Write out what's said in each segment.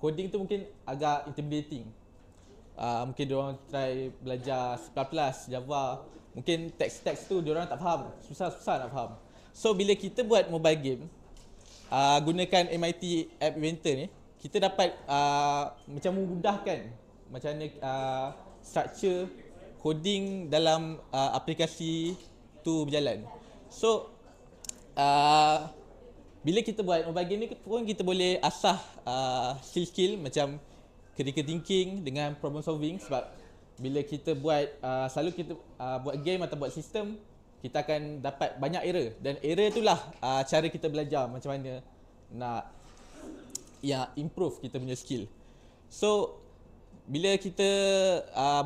coding tu mungkin agak intimidating. Mungkin diorang try belajar C++, Java, mungkin teks-teks tu diorang tak faham, susah nak faham. So bila kita buat mobile game, gunakan MIT App Inventor ni, kita dapat macam memudahkan macam mana structure coding dalam aplikasi tu berjalan. So bila kita buat mobile game ni pun kita boleh asah skill-skill macam critical thinking dengan problem solving, sebab bila kita buat selalu kita buat game atau buat sistem, kita akan dapat banyak error, dan error itulah cara kita belajar macam mana nak improve kita punya skill. So bila kita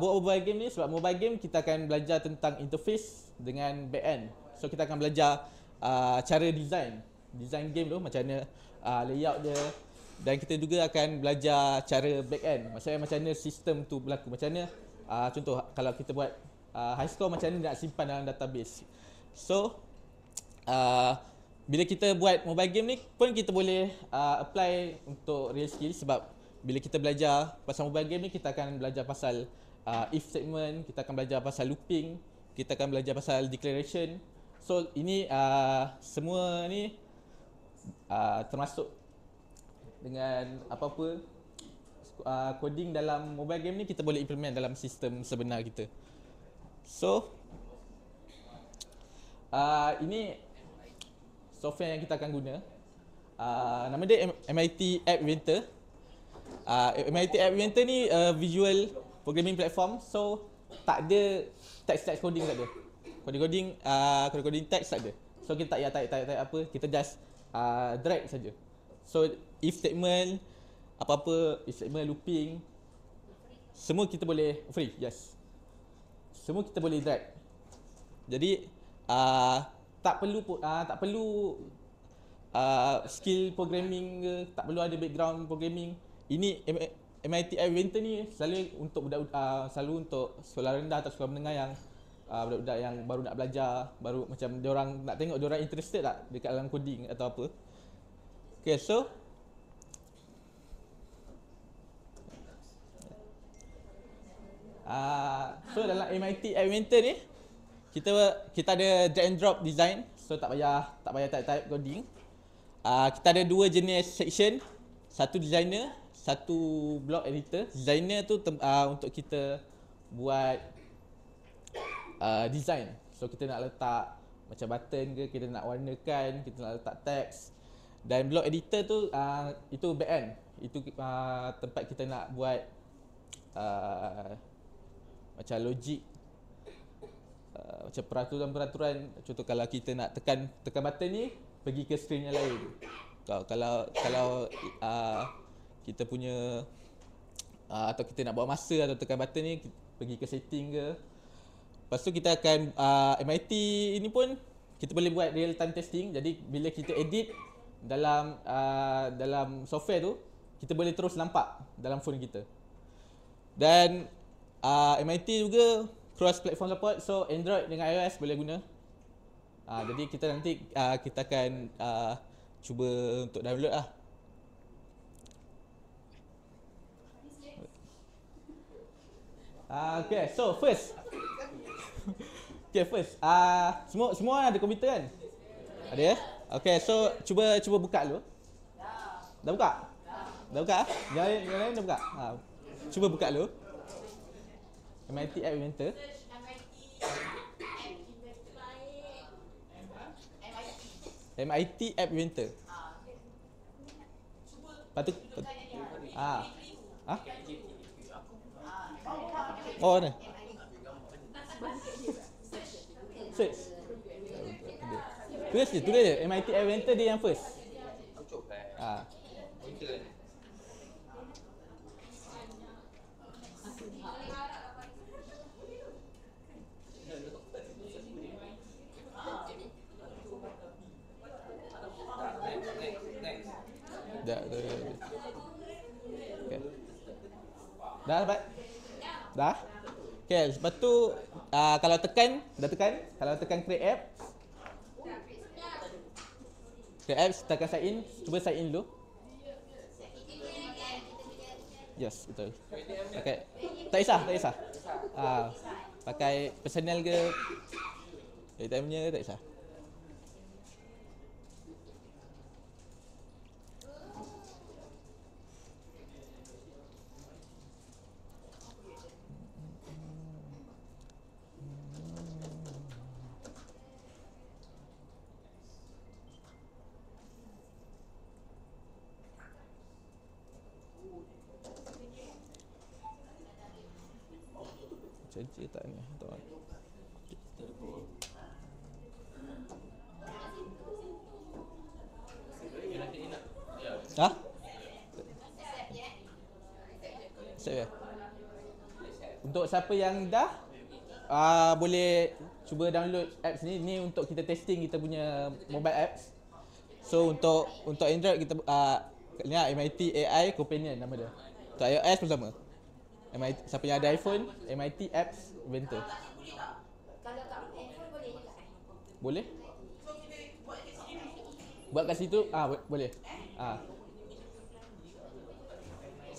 buat mobile game ni, sebab mobile game kita akan belajar tentang interface dengan back end. So kita akan belajar cara design game tu macam mana, layout dia, dan kita juga akan belajar cara back end, maksudnya macam mana sistem tu berlaku, macam mana contoh kalau kita buat high score, macam mana nak simpan dalam database. So bila kita buat mobile game ni pun kita boleh apply untuk real skill, sebab bila kita belajar pasal mobile game ni, kita akan belajar pasal if statement, kita akan belajar pasal looping, kita akan belajar pasal declaration. So ini semua ni termasuk dengan apa-apa coding dalam mobile game ni kita boleh implement dalam sistem sebenar kita. So ini software yang kita akan guna. Nama dia MIT App Inventor. MIT App Inventor ni visual programming platform. So tak ada text coding, tak ada. Coding text tak ada. So kita tak payah type apa, kita just drag saja. So if statement, apa-apa, if statement, looping, semua kita boleh free, yes. Semua kita boleh drag. Jadi tak perlu skill programming ke, tak perlu ada background programming. Ini MIT App Inventor ni selalu untuk selalu untuk sekolah rendah atau sekolah menengah yang budak-budak yang baru nak belajar, baru macam diorang nak tengok diorang interested tak dekat dalam coding atau apa. Okay, so dalam MIT App Inventor ni kita ada drag and drop design, so tak payah type coding. Kita ada dua jenis section, satu designer, satu block editor. Designer tu untuk kita buat design. So kita nak letak macam button ke, kita nak warnakan, kita nak letak teks. Dan block editor tu itu back end. Itu tempat kita nak buat macam logik, macam peraturan-peraturan. Contoh kalau kita nak tekan button ni, pergi ke screen yang lain. Kalau kita punya atau kita nak buat masa atau tekan button ni, pergi ke setting ke. Lepas tu kita akan MIT ini pun kita boleh buat real time testing. Jadi bila kita edit dalam software tu, kita boleh terus nampak dalam phone kita. Dan MIT juga cross platform support, so Android dengan iOS boleh guna. Jadi kita nanti kita akan cuba untuk download lah. Okay, so first semua ada komputer kan? Ada ya? Okay, so cuba buka dulu. Dah buka? Dah buka? Yang lain dah buka? Cuba buka dulu MIT App Inventor. MIT App Inventor. Patut. Oh, ni. Search. Tulis je MIT App Inventor dia yang first. Dah dapat? Dah? Okay, lepas tu kalau tekan create app. Create app, tekan sign in, cuba sign in dulu. Yes, betul. Pakai tak kisah, tak kisah. Pakai personal ke ATM-nya tak kisah. Macam tak ni, tuan. Hah? Accept ya? Untuk siapa yang dah boleh cuba download apps ni. Ni untuk kita testing kita punya mobile apps. So untuk Android kita ni lah, MIT AI Companion nama dia. Untuk iOS pun sama. MIT, siapa yang ada iPhone, MIT Apps Inventor. Kalau kat iPhone boleh juga Boleh? Buat kat situ boleh.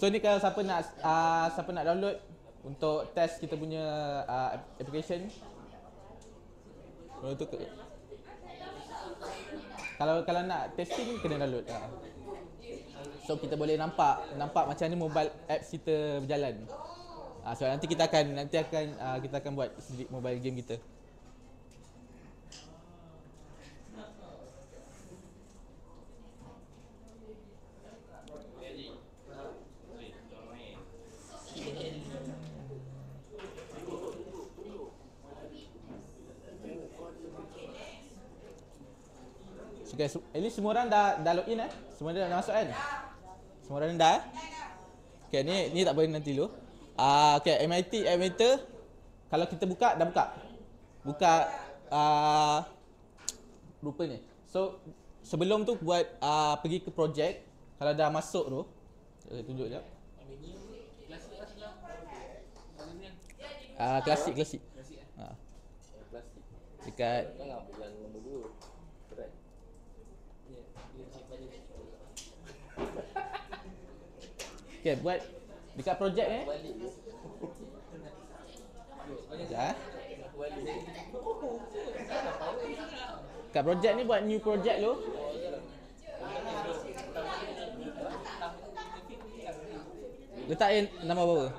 So ni kalau siapa nak download untuk test kita punya application. Untuk kalau nak testing kena download. So kita boleh nampak macam ni mobile apps kita berjalan. So nanti kita akan buat mobile game kita. So guys, at least semua orang dah login Semua orang dah masuk kan? Semua orang dah Okay, ni tak boleh nanti dulu. Okay, MIT Adventure. Kalau kita buka, dah buka. Rupa ni. So sebelum tu buat pergi ke project. Kalau dah masuk tu, saya tunjuk sekejap. Klasik. Dekat okay, buat dekat projek ni. Dekat projek ni buat new project tu. Letak nama apa?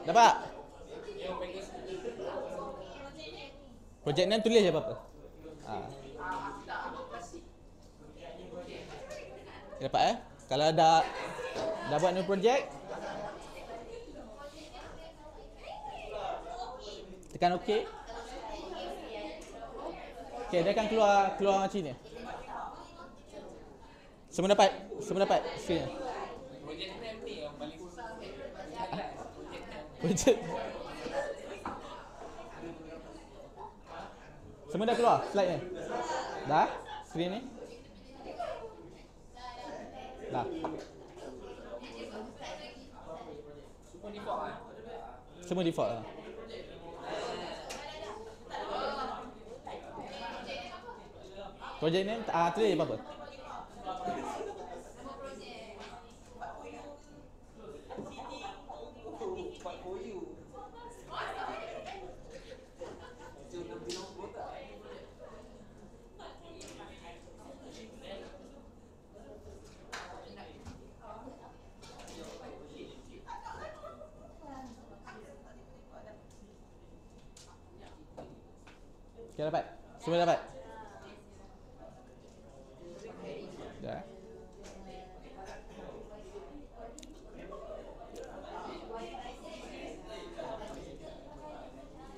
Dapat? Projek ni tulis je apa-apa. Dapat Kalau dah buat new project, tekan OK. Okay, dia akan keluar macam ni. Semua dapat screen. Projek ni empty yang paling susah. Projek. Semua dah keluar slide ni. Dah? Screen ni? Dah. Semua default Projek ni tulis je apa-apa. Okay, dapat. Semua dapat. Dah.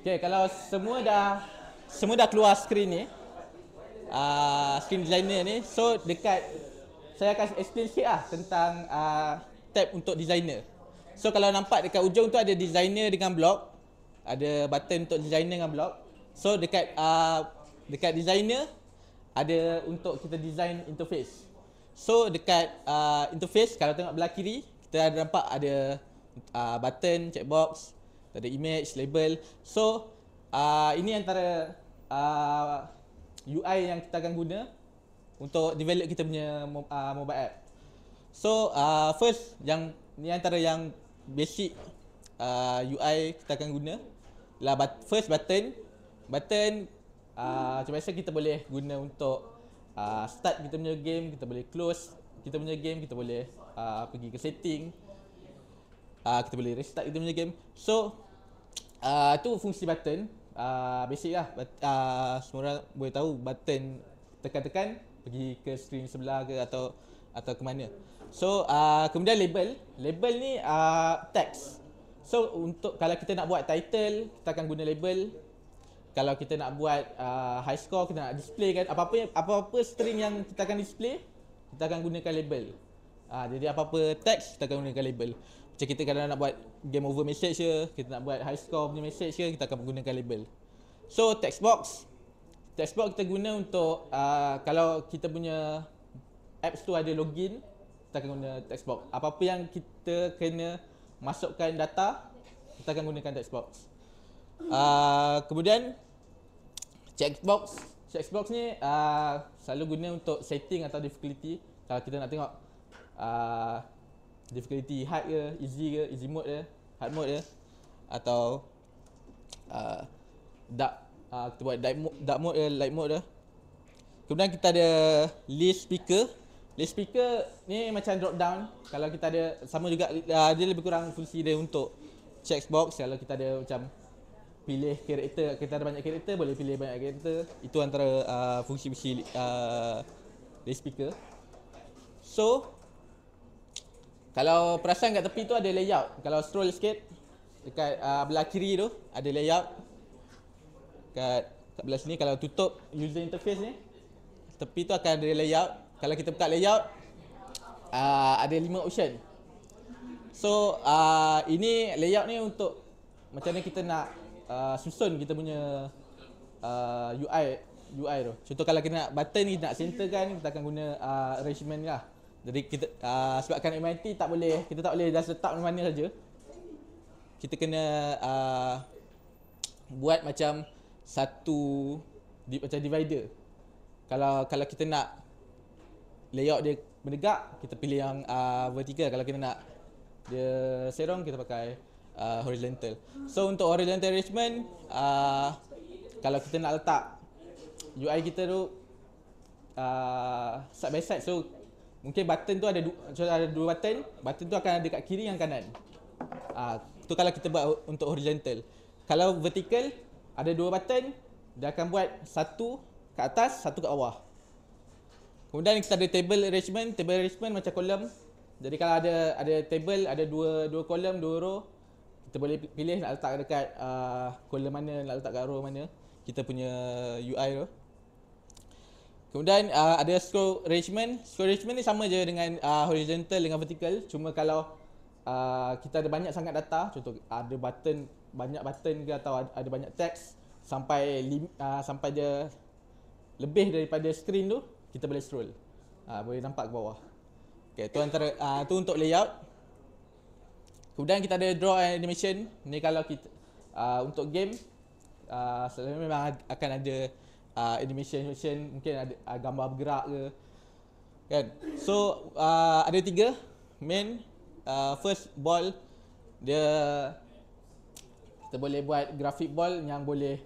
Okay, kalau semua dah keluar screen ni, screen designer ni, so dekat saya akan explain sikit tentang tab untuk designer. So kalau nampak dekat ujung tu ada designer dengan block, ada button untuk designer dengan block. So dekat designer ada untuk kita design interface. So dekat interface kalau tengok belah kiri kita ada nampak ada button, checkbox, ada image, label. So ini antara UI yang kita akan guna untuk develop kita punya mobile app. So first, yang ni antara yang basic UI kita akan guna lah. First, button macam biasa kita boleh guna untuk start kita punya game, kita boleh close kita punya game, kita boleh pergi ke setting, kita boleh restart kita punya game. So tu fungsi button. Basic lah. Semua orang boleh tahu button tekan-tekan pergi ke screen sebelah ke atau ke mana. So kemudian label ni text. So untuk kalau kita nak buat title, kita akan guna label. Kalau kita nak buat high score, kita nak display kan apa-apa string yang kita akan display, kita akan gunakan label. Jadi apa-apa text kita akan gunakan label. Macam kita kalau nak buat game over message ke, kita nak buat high score punya message ke, kita akan menggunakan label. So text box kita guna untuk kalau kita punya apps tu ada login, kita akan guna text box. Apa-apa yang kita kena masukkan data, kita akan gunakan text box. Kemudian checkbox ni selalu guna untuk setting atau difficulty. Kalau kita nak tengok difficulty hard ke, easy mode ke, hard mode ke, atau kita buat dark mode ke, light mode ke. Kemudian kita ada list speaker ni macam drop down. Kalau kita ada sama juga, dia lebih kurang fungsi dia untuk checkbox. Kalau kita ada macam pilih karakter, kita ada banyak karakter, boleh pilih banyak karakter. Itu antara fungsi-fungsi list speaker. So kalau perasan kat tepi tu ada layout. Kalau scroll sikit dekat belah kiri tu ada layout. Kat belah sini kalau tutup user interface ni, tepi tu akan ada layout. Kalau kita buka layout, ada 5 option. So ini layout ni untuk macam mana kita nak susun kita punya UI tu. Contoh kalau kita nak button ni nak centerkan, kita akan guna arrangement lah. Jadi kita sebabkan MIT kita tak boleh just letak mana saja. Kita kena buat macam macam divider. Kalau kita nak layout dia menegak, kita pilih yang vertical. Kalau kita nak dia serong, kita pakai horizontal. So untuk horizontal arrangement, kalau kita nak letak UI kita tu side by side, so mungkin button tu ada dua button tu akan ada kat kiri dan kanan. Tu kalau kita buat untuk horizontal. Kalau vertical, ada 2 button, dia akan buat satu kat atas, satu kat bawah. Kemudian kita ada table arrangement macam kolom. Jadi kalau ada table, ada dua kolom, 2 row, kita boleh pilih nak letak dekat kolom mana, nak letak kat row mana kita punya UI tu. Kemudian ada scroll arrangement. Scroll arrangement ni sama je dengan horizontal dengan vertical. Cuma kalau kita ada banyak sangat data, contoh ada banyak button ke atau ada banyak teks sampai dia lebih daripada screen tu, kita boleh scroll. Boleh nampak ke bawah. Okay, tu untuk layout. Kemudian kita ada draw animation. Ni kalau kita untuk game selalu memang akan ada animation, mungkin ada gambar bergerak ke kan. So ada 3 main. First, ball. Kita boleh buat grafik ball yang boleh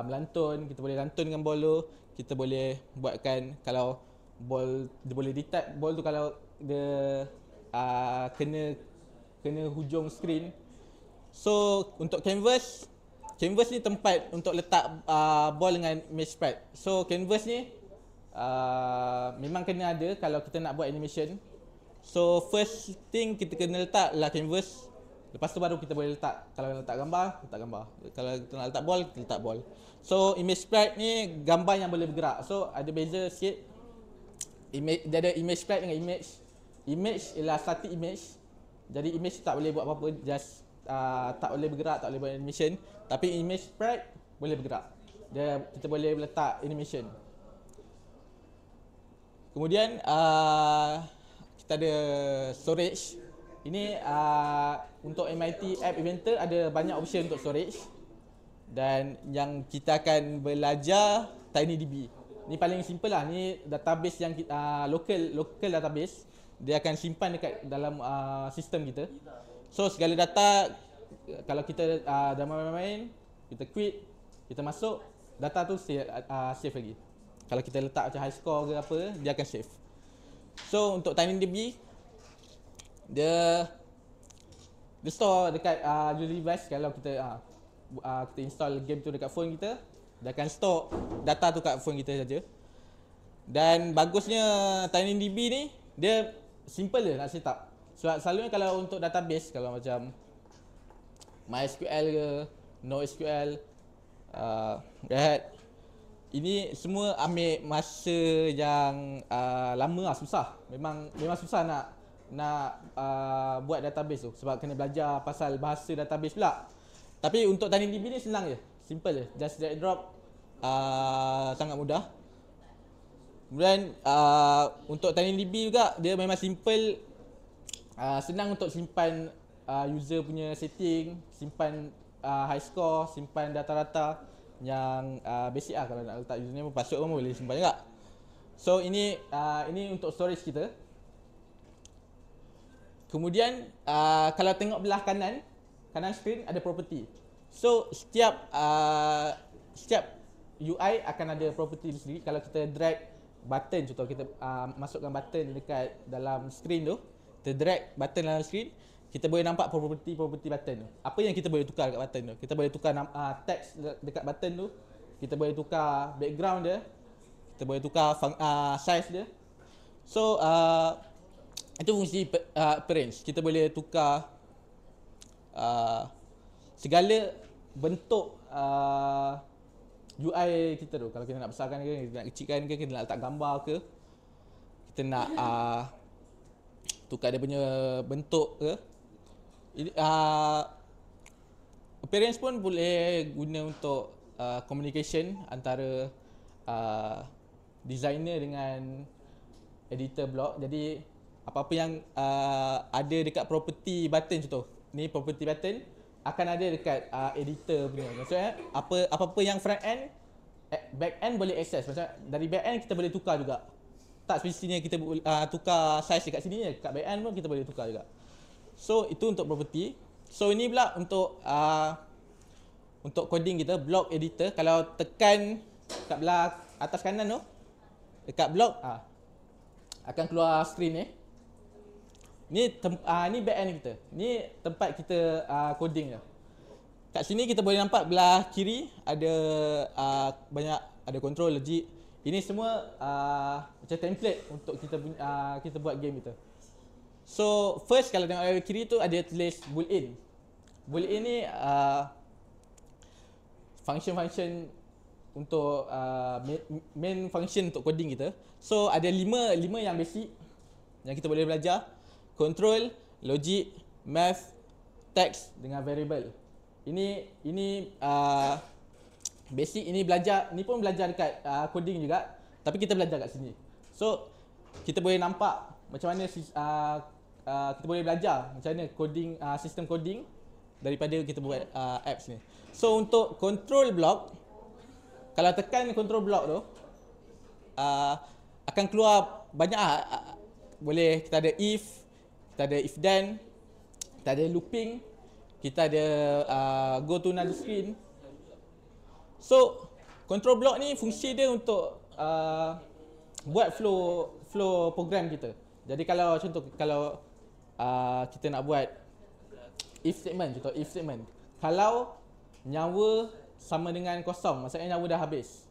melantun. Kita boleh lantunkan ball tu. Kita boleh buatkan kalau ball dia boleh detect ball tu kalau dia kena hujung screen. So untuk canvas ni tempat untuk letak ball dengan image sprite. So canvas ni memang kena ada kalau kita nak buat animation. So first thing kita kena letak lah canvas. Lepas tu baru kita boleh letak, kalau nak letak gambar, letak gambar. Kalau kita nak letak ball, kita letak ball. So image sprite ni gambar yang boleh bergerak. So ada beza sikit. Dia ada image sprite dengan image. Image ialah static image. Jadi image tak boleh buat apa-apa, just tak boleh bergerak, tak boleh buat animation. Tapi image sprite boleh bergerak. Kita boleh letak animation. Kemudian kita ada storage. Ini untuk MIT App Inventor ada banyak option untuk storage. Dan yang kita akan belajar TinyDB. Ni paling simple lah. Ni database yang local database. Dia akan simpan dekat dalam sistem kita. So segala data kalau kita dah main-main, kita quit, kita masuk, data tu save lagi. Kalau kita letak macam high score ke apa, dia akan save. So untuk TinyDB, dia store dekat user device. Kalau kita kita install game tu dekat phone kita, dia akan store data tu kat phone kita saja. Dan bagusnya TinyDB ni, dia simple je nak set up. Sebab selalunya kalau untuk database, kalau macam MySQL ke, NoSQL, Red, ini semua ambil masa yang lama lah, susah. Memang susah nak buat database tu sebab kena belajar pasal bahasa database pula. Tapi untuk TinyDB ni senang je, simple je, just drag and drop, sangat mudah. Kemudian untuk TinyDB juga dia memang simple, senang untuk simpan user punya setting, simpan high score, simpan data-data yang basic lah. Kalau nak letak username, password pun boleh simpan juga. So ini untuk storage kita. Kemudian kalau tengok belah kanan screen ada property. So setiap UI akan ada property sendiri. Kalau kita drag button, contoh kita masukkan button dekat dalam screen tu, kita drag button dalam screen, kita boleh nampak property button tu. Apa yang kita boleh tukar dekat button tu? Kita boleh tukar text dekat button tu, kita boleh tukar background dia, kita boleh tukar size dia. So itu fungsi appearance. Kita boleh tukar segala bentuk UI kita tu. Kalau kita nak besarkan ke, kita nak kecilkan ke, kita nak letak gambar ke, kita nak tukar dia punya bentuk ke. Appearance pun boleh guna untuk communication antara designer dengan editor blog. Jadi apa-apa yang ada dekat property button, contoh ni property button akan ada dekat editor punya. Maksudnya apa-apa yang front end, back end boleh access. Macam dari back end kita boleh tukar juga. Tak semestinya kita tukar size dekat sini je, dekat back end pun kita boleh tukar juga. So itu untuk property. So ini pula untuk coding kita, block editor. Kalau tekan kat belah atas kanan tu, dekat block akan keluar screen ni. Ni back end kita. Ni tempat kita coding je. Kat sini kita boleh nampak belah kiri ada banyak, ada control, logic. Ini semua macam template untuk kita buat game kita. So first kalau tengok dari kiri tu ada tulis boolean. Boolean ni function untuk main function untuk coding kita. So ada 5 yang basic yang kita boleh belajar. Control, logic, math, text dengan variable. Ini basic, ini pun belajar dekat coding juga, tapi kita belajar kat sini. So kita boleh nampak macam mana kita boleh belajar macam mana coding, sistem coding daripada kita buat apps ni. So untuk control block, kalau tekan control block tu akan keluar banyak boleh, kita ada if, kita ada if then, kita ada looping, kita ada go to another screen. So control block ni fungsi dia untuk buat flow program kita. Jadi kalau contoh kita nak buat if statement, contoh if statement, kalau nyawa sama dengan kosong, maksudnya nyawa dah habis,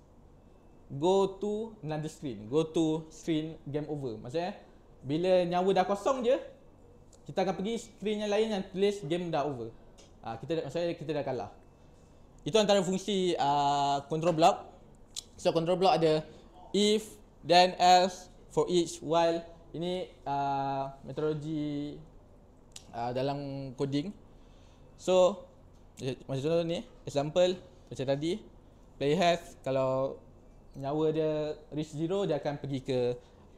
go to another screen, go to screen game over. Maksudnya bila nyawa dah kosong je, kita akan pergi screen yang lain yang tulis game dah over. Maksudnya kita dah kalah. Itu antara fungsi control block. So control block ada if, then, else, for each, while. Ini metodologi dalam coding. So macam contoh ni, example macam tadi, player health, kalau nyawa dia reach 0, dia akan pergi ke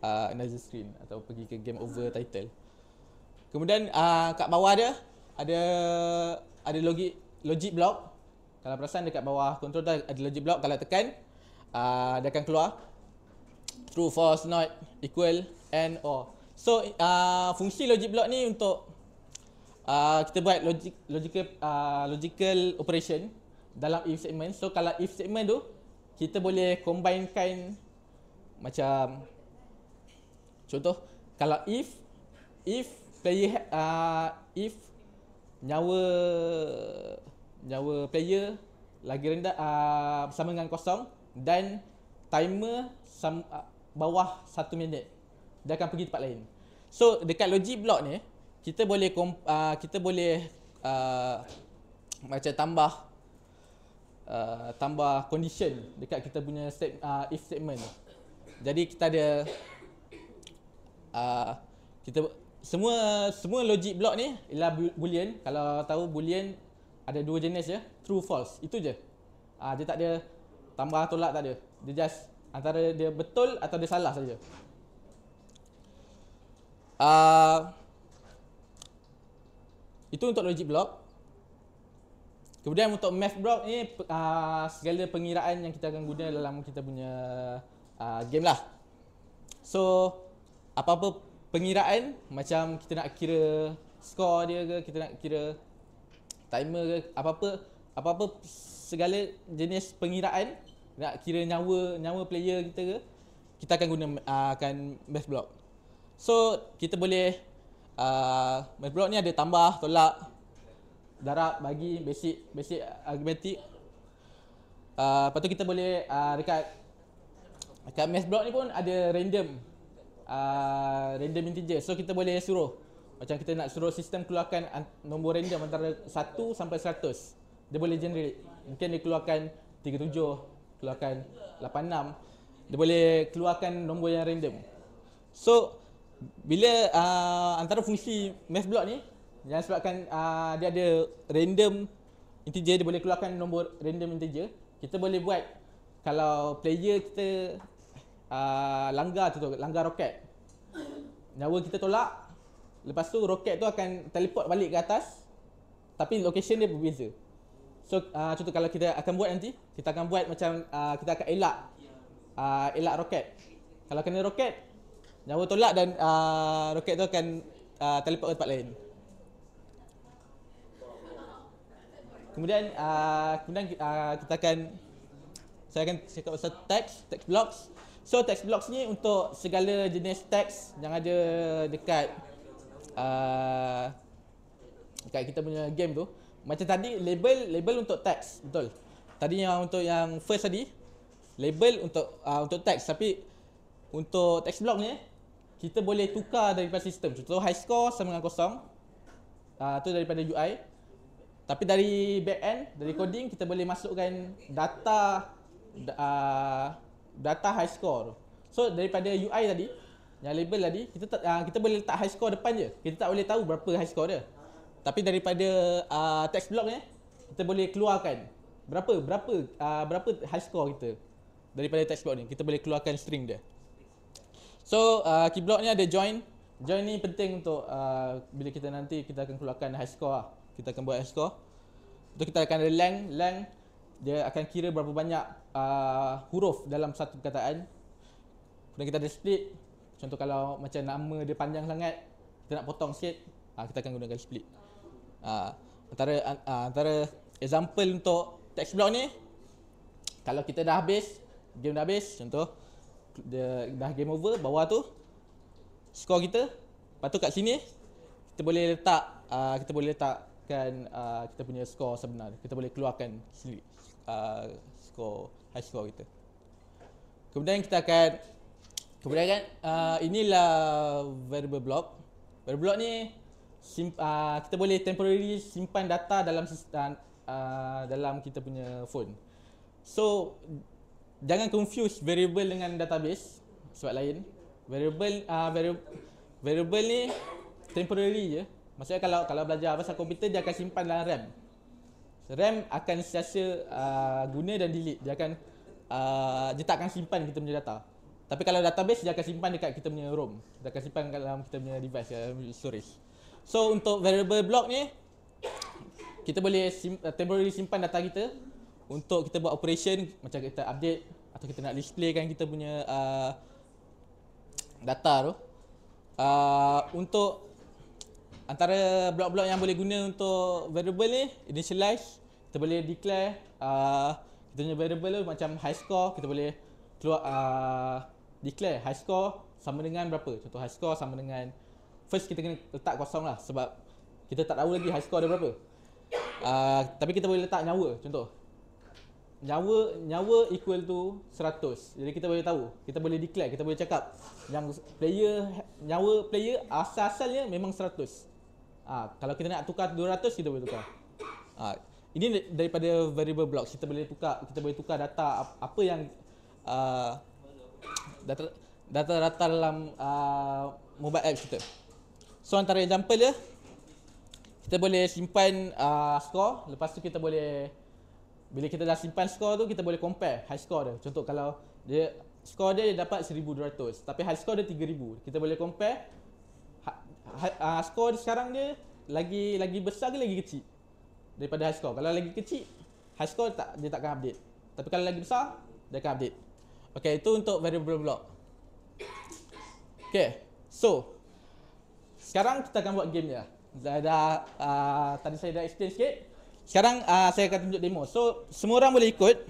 another screen atau pergi ke game over title. Kemudian kat bawah dia ada logic block. Kalau perasan dekat bawah control tu ada logic block. Kalau tekan dia akan keluar true, false, not, equal, and, or. So fungsi logic block ni untuk kita buat logical operation dalam if statement. So kalau if statement tu kita boleh combinekan macam contoh, kalau if player if nyawa player lagi rendah sama dengan kosong dan timer bawah 1 minit, dia akan pergi tempat lain. So dekat logic block ni kita boleh macam tambah condition dekat kita punya if statement. Jadi kita ada semua logic block ni ialah boolean. Kalau tahu boolean ada 2 jenis je, true, false. Itu je. Dia tak ada tambah tolak, tak ada. Dia just antara dia betul atau dia salah saja. Itu untuk logic block. Kemudian untuk math block ni segala pengiraan yang kita akan guna dalam kita punya game lah. So apa-apa pengiraan, macam kita nak kira skor dia ke, kita nak kira timer ke, apa-apa segala jenis pengiraan, nak kira nyawa player kita ke, kita akan guna math block. So kita boleh math block ni ada tambah, tolak, darab, bagi, basic arithmetic. Lepas tu kita boleh dekat math block ni pun ada random integer. So kita boleh suruh, macam kita nak suruh sistem keluarkan nombor random antara 1 sampai 100. Dia boleh generate. Mungkin dia keluarkan 37, keluarkan 86. Dia boleh keluarkan nombor yang random. So bila antara fungsi math block ni, yang sebabkan dia ada random integer, dia boleh keluarkan nombor random integer, kita boleh buat kalau player kita langgar roket, nyawa kita tolak, lepas tu roket tu akan teleport balik ke atas, tapi location dia berbeza. So contoh kalau kita akan buat nanti, kita akan buat macam kita akan elak roket. Kalau kena roket, nyawa tolak dan roket tu akan teleport ke tempat lain. Kemudian saya akan cakap pasal text blocks. So text blocks ni untuk segala jenis teks yang ada dekat kita punya game tu. Macam tadi label untuk teks, betul. Tadi yang untuk yang first tadi label untuk teks, tapi untuk text block ni kita boleh tukar daripada sistem. Contoh high score sama dengan kosong. Tu daripada UI. Tapi dari back end, dari coding, kita boleh masukkan data high score. So daripada UI tadi, yang label tadi, kita boleh letak high score depan je. Kita tak boleh tahu berapa high score dia. Tapi daripada text block ni, kita boleh keluarkan berapa high score kita daripada text block ni. Kita boleh keluarkan string dia. So key block ni ada join. Join ni penting untuk bila kita nanti kita akan keluarkan high score lah. Kita akan buat high score. Untuk kita akan ada length dia akan kira berapa banyak huruf dalam satu perkataan. Kemudian kita ada split. Contoh kalau macam nama dia panjang sangat, kita nak potong sikit, kita akan gunakan split. Antara example untuk text block ni, kalau kita dah habis, game dah habis, contoh dia dah game over, bawah tu skor kita. Lepas tu kat sini kita boleh letakkan kita punya skor sebenar. Kita boleh keluarkan skor high score kita. Kemudian inilah variable block. Variable block ni kita boleh temporarily simpan data dalam dalam kita punya phone. So jangan confuse variable dengan database. Sebab lain. Variable ni temporary je. Maksudnya kalau belajar pasal komputer, dia akan simpan dalam RAM. RAM akan sentiasa guna dan delete. Dia tak akan simpan kita punya data. Tapi kalau database, dia akan simpan dekat kita punya ROM. Dia akan simpan dalam kita punya device, storage. So untuk variable block ni, kita boleh temporary simpan data kita untuk kita buat operation, macam kita update atau kita nak displaykan kita punya data tu, untuk antara blok-blok yang boleh guna untuk variable ni, initialize, kita boleh declare kita punya variable tu macam high score, kita boleh keluar declare high score sama dengan berapa. Contoh high score sama dengan, first kita kena letak kosong lah sebab kita tak tahu lagi high score dia berapa. Tapi kita boleh letak nyawa, contoh nyawa equal to 100. Jadi kita boleh tahu, kita boleh declare, kita boleh cakap yang nyawa player asal-asalnya memang 100. Kalau kita nak tukar 200, kita boleh tukar. Ini daripada variable blocks, kita boleh tukar data apa yang data dalam mobile apps kita. So antara example dia, kita boleh simpan score, lepas tu kita boleh, bila kita dah simpan score tu, kita boleh compare high score dia. Contoh kalau dia score dia dapat 1200 tapi high score dia 3000, kita boleh compare skor sekarang dia lagi besar ke lagi kecil daripada high score. Kalau lagi kecil, high score dia takkan update. Tapi kalau lagi besar, dia akan update. Okay, itu untuk variable block. Okay, so sekarang kita akan buat game dia. Tadi saya dah explain sikit. Sekarang saya akan tunjuk demo. So semua orang boleh ikut.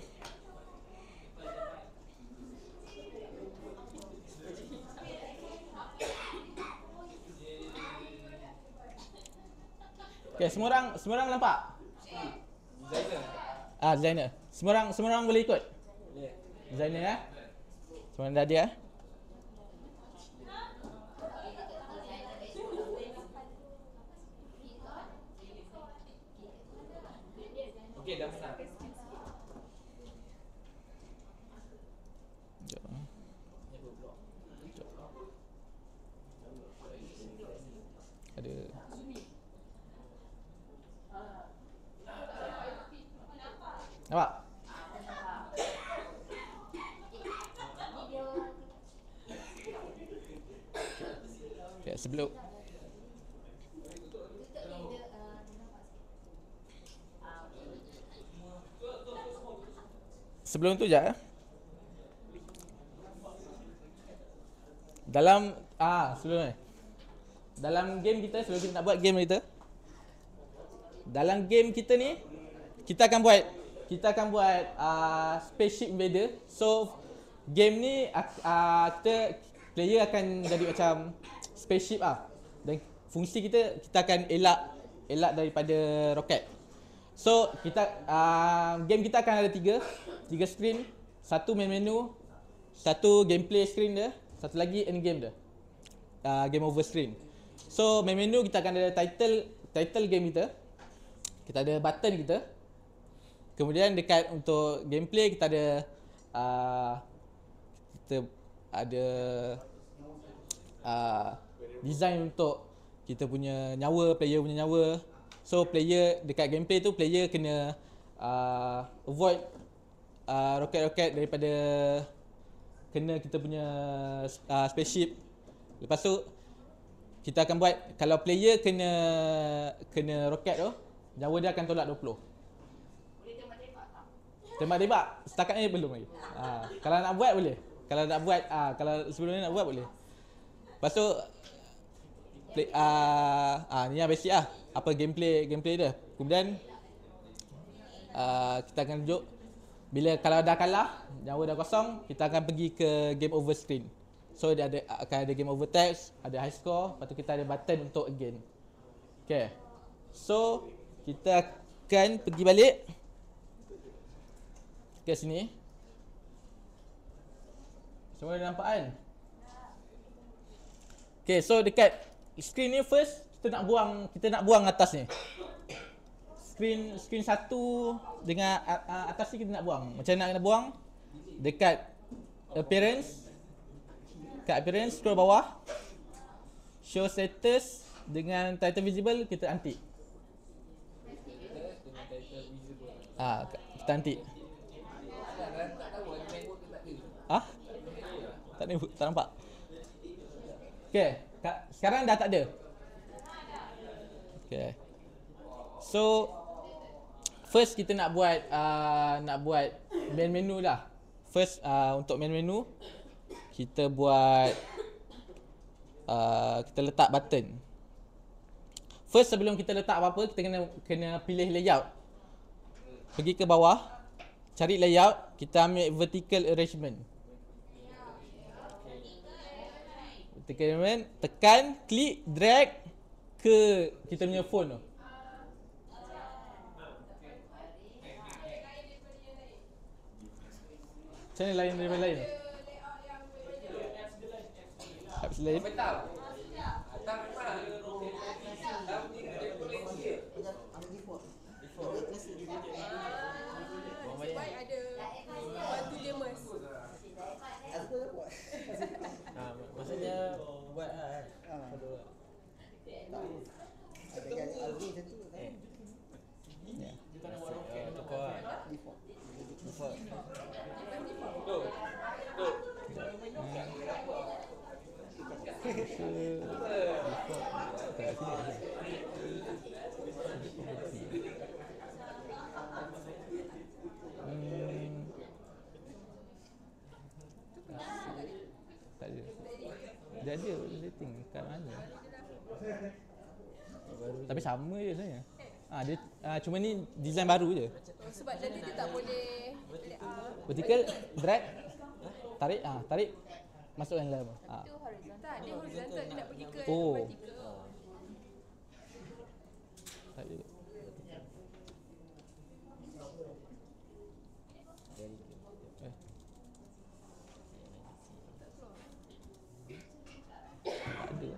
Okay, semua orang nampak? Designer. Designer. Semua orang boleh ikut? Boleh. Designer ya. Semua orang dah dia. Okey, dah menang. Ada. Nampak? Okay, sebelum tu je. Sebelum ni. Dalam game kita, sebelum kita nak buat game kita, dalam game kita ni, kita akan buat spaceship invader. So game ni player akan jadi macam spaceship dan fungsi kita akan elak daripada roket. So game kita akan ada tiga screen, satu main menu, satu gameplay screen dia, satu lagi end game dia, game over screen. So main menu kita akan ada title game kita ada button kita. Kemudian dekat untuk gameplay kita ada design untuk kita punya nyawa, player punya nyawa. So player dekat gameplay tu, player kena avoid roket-roket daripada kena kita punya spaceship. Lepas tu kita akan buat, kalau player kena roket tu, nyawa dia akan tolak 20. Tembak setakat ni belum lagi. Kalau nak buat boleh. Kalau sebelum ni nak buat boleh. Lepas tu ni yang basic apa gameplay dia. Kemudian kita akan tunjuk kalau dah kalah, nyawa dah kosong, kita akan pergi ke game over screen. So dia akan ada game over text, ada high score, lepas tu kita ada button untuk again. Okay. So kita akan pergi balik ke sini. Semua dah nampak kan? Okay, so dekat screen ni first kita nak buang atas ni. Screen satu dengan atas ni kita nak buang. Macam nak buang? Dekat appearance. Kat appearance scroll bawah. Show status dengan title visible kita antik. Kita antik. Tak nampak. Okay, sekarang dah tak ada. Okay. So first kita nak buat main menu lah. first untuk menu kita buat kita letak button. First sebelum kita letak apa-apa, kita kena pilih layout. Pergi ke bawah, cari layout, kita ambil vertical arrangement. Vertical arrangement, tekan, klik, drag ke kita punya phone tu. Macam mana lain daripada lain? Apps lain? Baik ada batu jemas. Maksudnya buat tak ada. Dia ada setting kat mana? Tapi sama je sebenarnya. Dia cuma ni design baru je. Sebab jadi dia tak boleh Vertical, drag, tarik, tarik, masukkan dalam. itu horizontal. Dia horizontal, dia nak pergi ke Oh. vertical. Tak ada. Tak ada.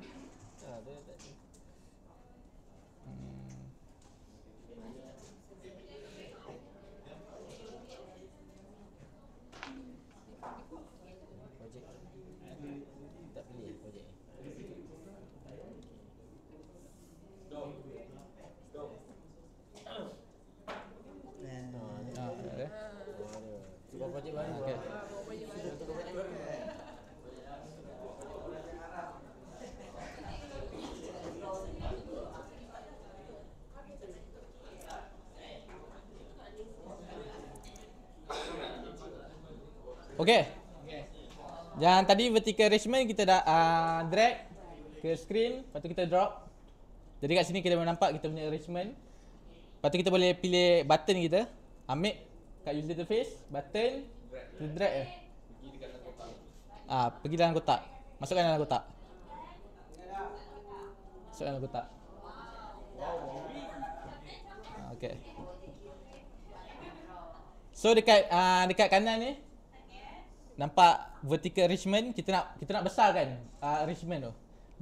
Sebab projek baru. Okay. Okey. Yang tadi vertical arrangement kita dah drag ke screen, lepas tu kita drop. Jadi kat sini kita boleh nampak kita punya arrangement. Lepas tu kita boleh pilih button kita. Ambil kat user interface, button, kita drag je. Pergi dalam kotak. Masukkan dalam kotak. Masukkan dalam kotak. Okey. So dekat kanan ni nampak vertical arrangement, kita nak besarkan arrangement tu.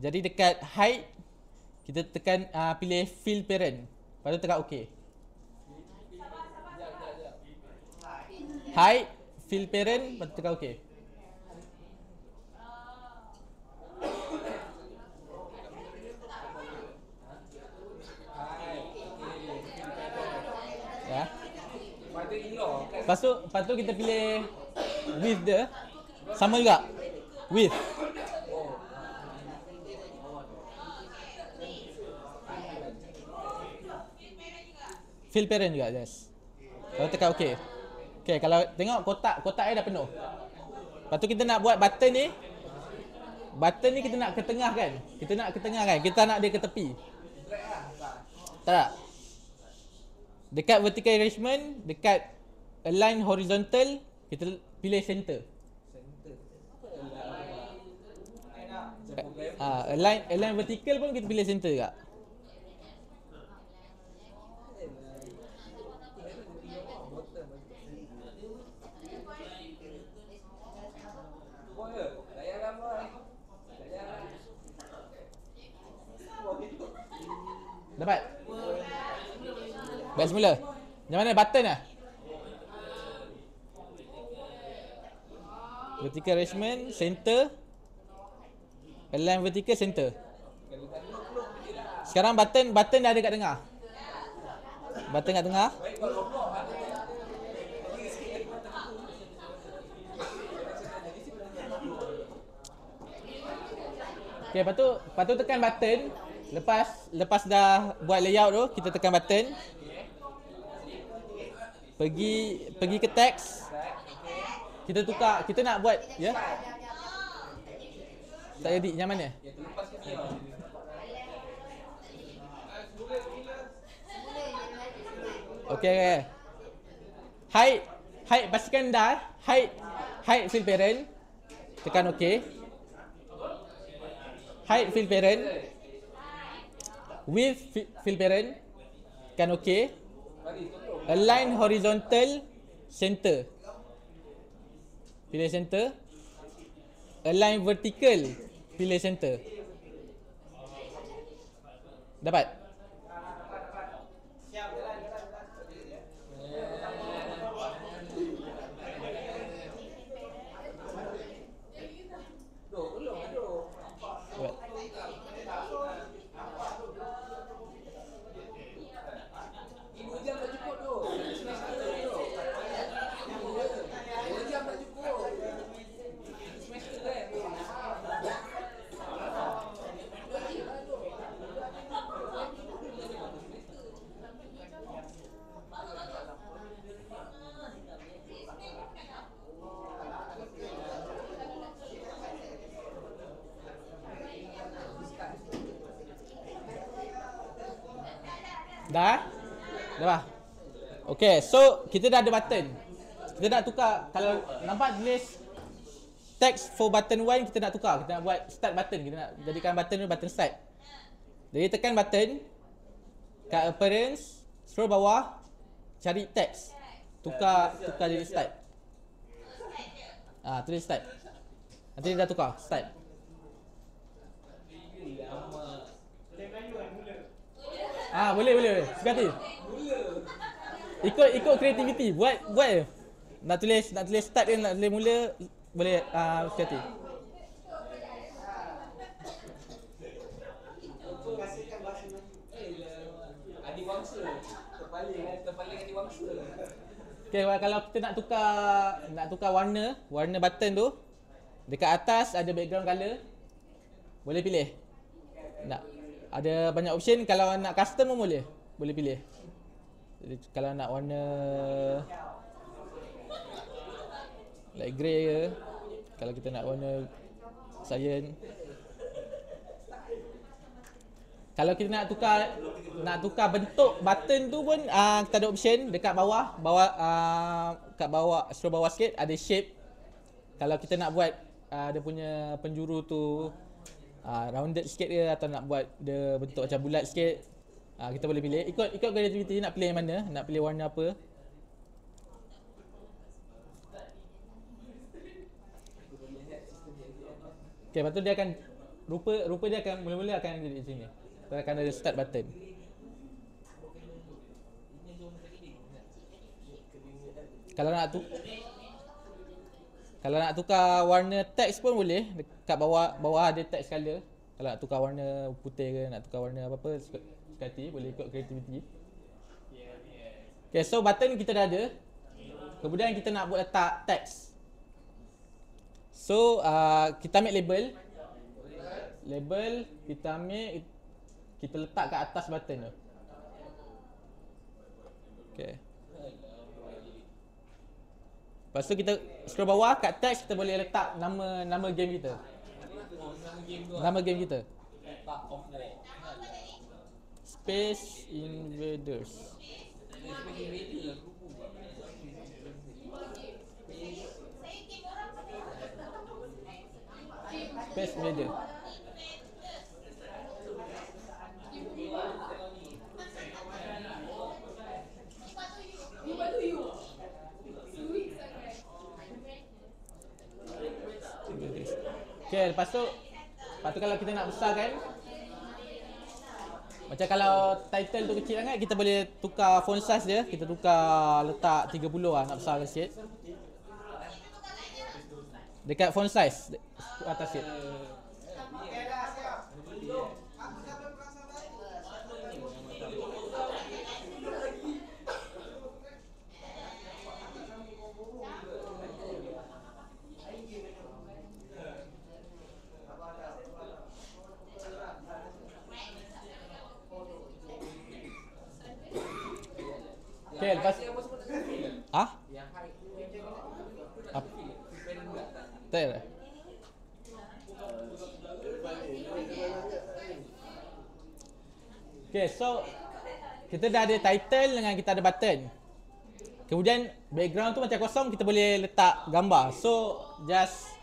Jadi dekat height kita tekan pilih fill parent. Lepas tu tekan OK. Height, fill parent, lepas tu tekan OK. Ya. Lepas tu kita pilih width dia. Sama juga. Width. Fill parent juga, yes. Kalau tekan OK. Okay, kalau tengok kotak dia dah penuh. Lepas tu kita nak buat button ni. Button ni kita nak ke tengah kan? Kita nak dia ke tepi. Tak. Dekat vertical arrangement, dekat align horizontal, kita pilih center. Align vertical pun kita pilih center juga. Dapat? Baik semula. Yang mana button lah? Vertical arrangement, center. Align vertical, center. Sekarang button dah ada kat tengah. Button kat tengah. Okay, lepas tu tekan button. Lepas dah buat layout tu, kita tekan button. Pergi ke text. Kita tukar, kita nak buat ya. Tak edit yang mana? Okay. Height pastikan dah. Height fill parent. Tekan OK. Height fill parent. Width fill parent. Tekan OK. Align horizontal center. Pilih center. Align vertical. Pilih center. Dapat? Dah? Dah. Okay, so kita dah ada button. Kita nak tukar, kalau nampak tulis text for button 1, kita nak tukar. Kita nak buat start button. Kita nak jadikan button tu button start. Jadi tekan button. Kat appearance, scroll bawah, cari text. Tukar jadi start. Tulis start. Nanti dia dah tukar, start. Boleh. Suka hati. Ikut kreativiti. Buat je. Nak tulis start ke nak tulis mula, boleh suka hati. Adiwangsa. Terpaling adiwangsa. Okay, kalau kita nak tukar warna button tu, dekat atas ada background color. Boleh pilih. Ada banyak option. Kalau nak custom pun boleh pilih. Jadi kalau nak warna light grey ke, kalau kita nak warna cyan. Kalau kita nak tukar bentuk button tu pun kita ada option dekat bawah kat bawah, scroll bawah sikit ada shape. Kalau kita nak buat dia punya penjuru tu rounded sikit ke, atau nak buat dia bentuk macam bulat sikit, kita boleh pilih. Ikut kreativiti nak pilih yang mana, nak pilih warna apa. Okay, lepas tu dia akan rupa dia akan mula-mula akan jadi di sini. Dia akan ada start button. Kalau nak tukar warna teks pun boleh. Dekat bawah ada text color. Kalau nak tukar warna putih ke, nak tukar warna apa-apa, suka hati, boleh ikut kreativiti. Okay, so button kita dah ada. Kemudian kita nak buat letak teks. So kita ambil label kita ambil, kita letak kat atas button tu. Okay. Lepas tu kita scroll bawah kat text, kita boleh letak nama game kita. Nama game kita. Space Invaders. Space Invaders. Okay, lepas tu kalau kita nak besarkan, macam kalau title tu kecil sangat, kita boleh tukar font size dia. Kita tukar letak 30 nak besarkan sikit. Dekat font size atas sikit. Okay, lepas Tak ada. Okay, so kita dah ada title dengan kita ada button. Kemudian background tu macam kosong, kita boleh letak gambar. So just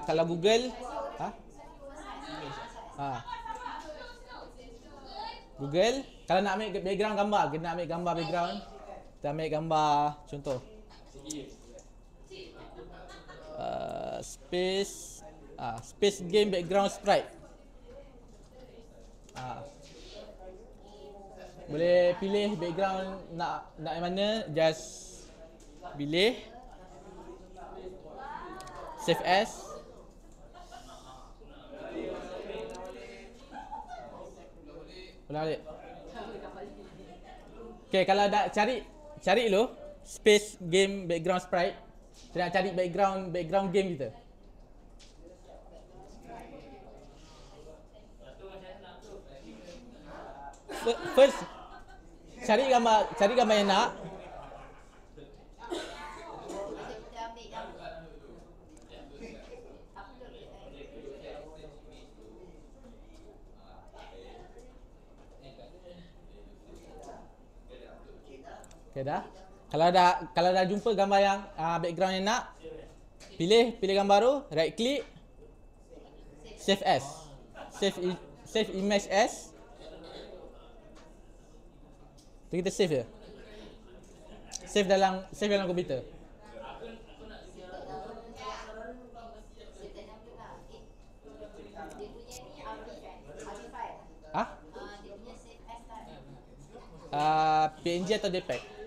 kalau Google Google, kalau nak ambil background gambar, kita nak ambil gambar background. Kita ambil gambar contoh. Space game background sprite. Boleh pilih background nak yang mana, just pilih save as. Ulang balik. Okay, kalau dah cari dulu space game background sprite. Kita nak cari background game kita. First cari gambar yang nak. Kita ambil gambar. Upload je tadi. Okay, dah. Kalau dah jumpa gambar yang background yang nak, pilih gambar tu, right click, save as. Save image as. Tu kita save je. Save dalam komputer. PNG atau JPEG.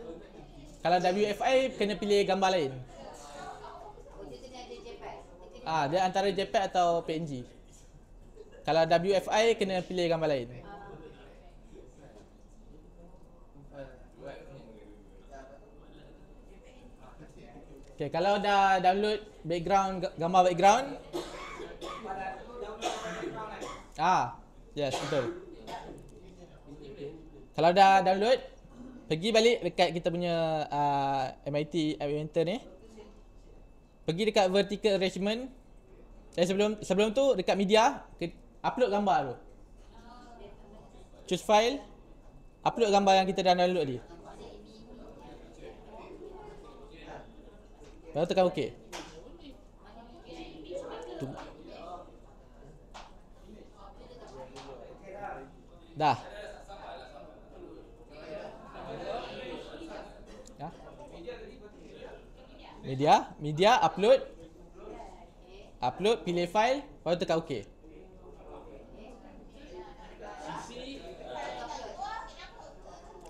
Kalau WFI kena pilih gambar lain. Dia antara JPEG atau PNG. Kalau WFI kena pilih gambar lain. Okay, kalau dah download gambar background. Yes, betul. Kalau dah download, pergi balik dekat kita punya MIT Inventor ni. Pergi dekat vertical arrangement. Sebelum tu dekat media, upload gambar tu. Choose file, upload gambar yang kita dah download tadi. Baru tekan OK. Dah. Media upload, pilih file, baru tekan OK.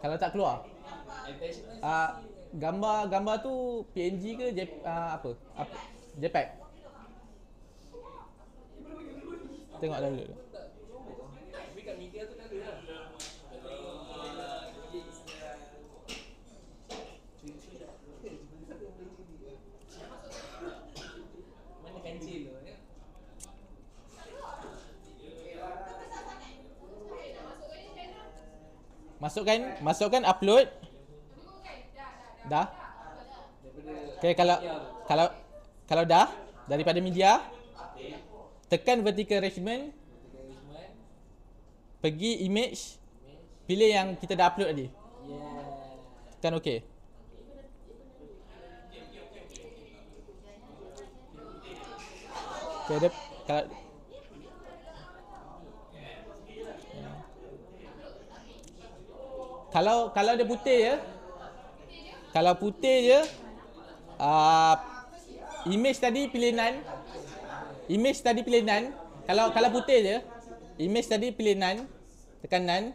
Kalau tak keluar, gambar tu PNG ke JPEG. Tengok dulu. Tapi kat media tu dah ada lah. Mana kancil tu ya? Masukkan upload. Dah. Okay, kalau dah daripada media, tekan vertical arrangement, pergi image, pilih yang kita dah upload tadi. Tekan OK. Okay, kalau dia putih je, image tadi pilih none. Kalau putih je, image tadi pilih none, tekan none.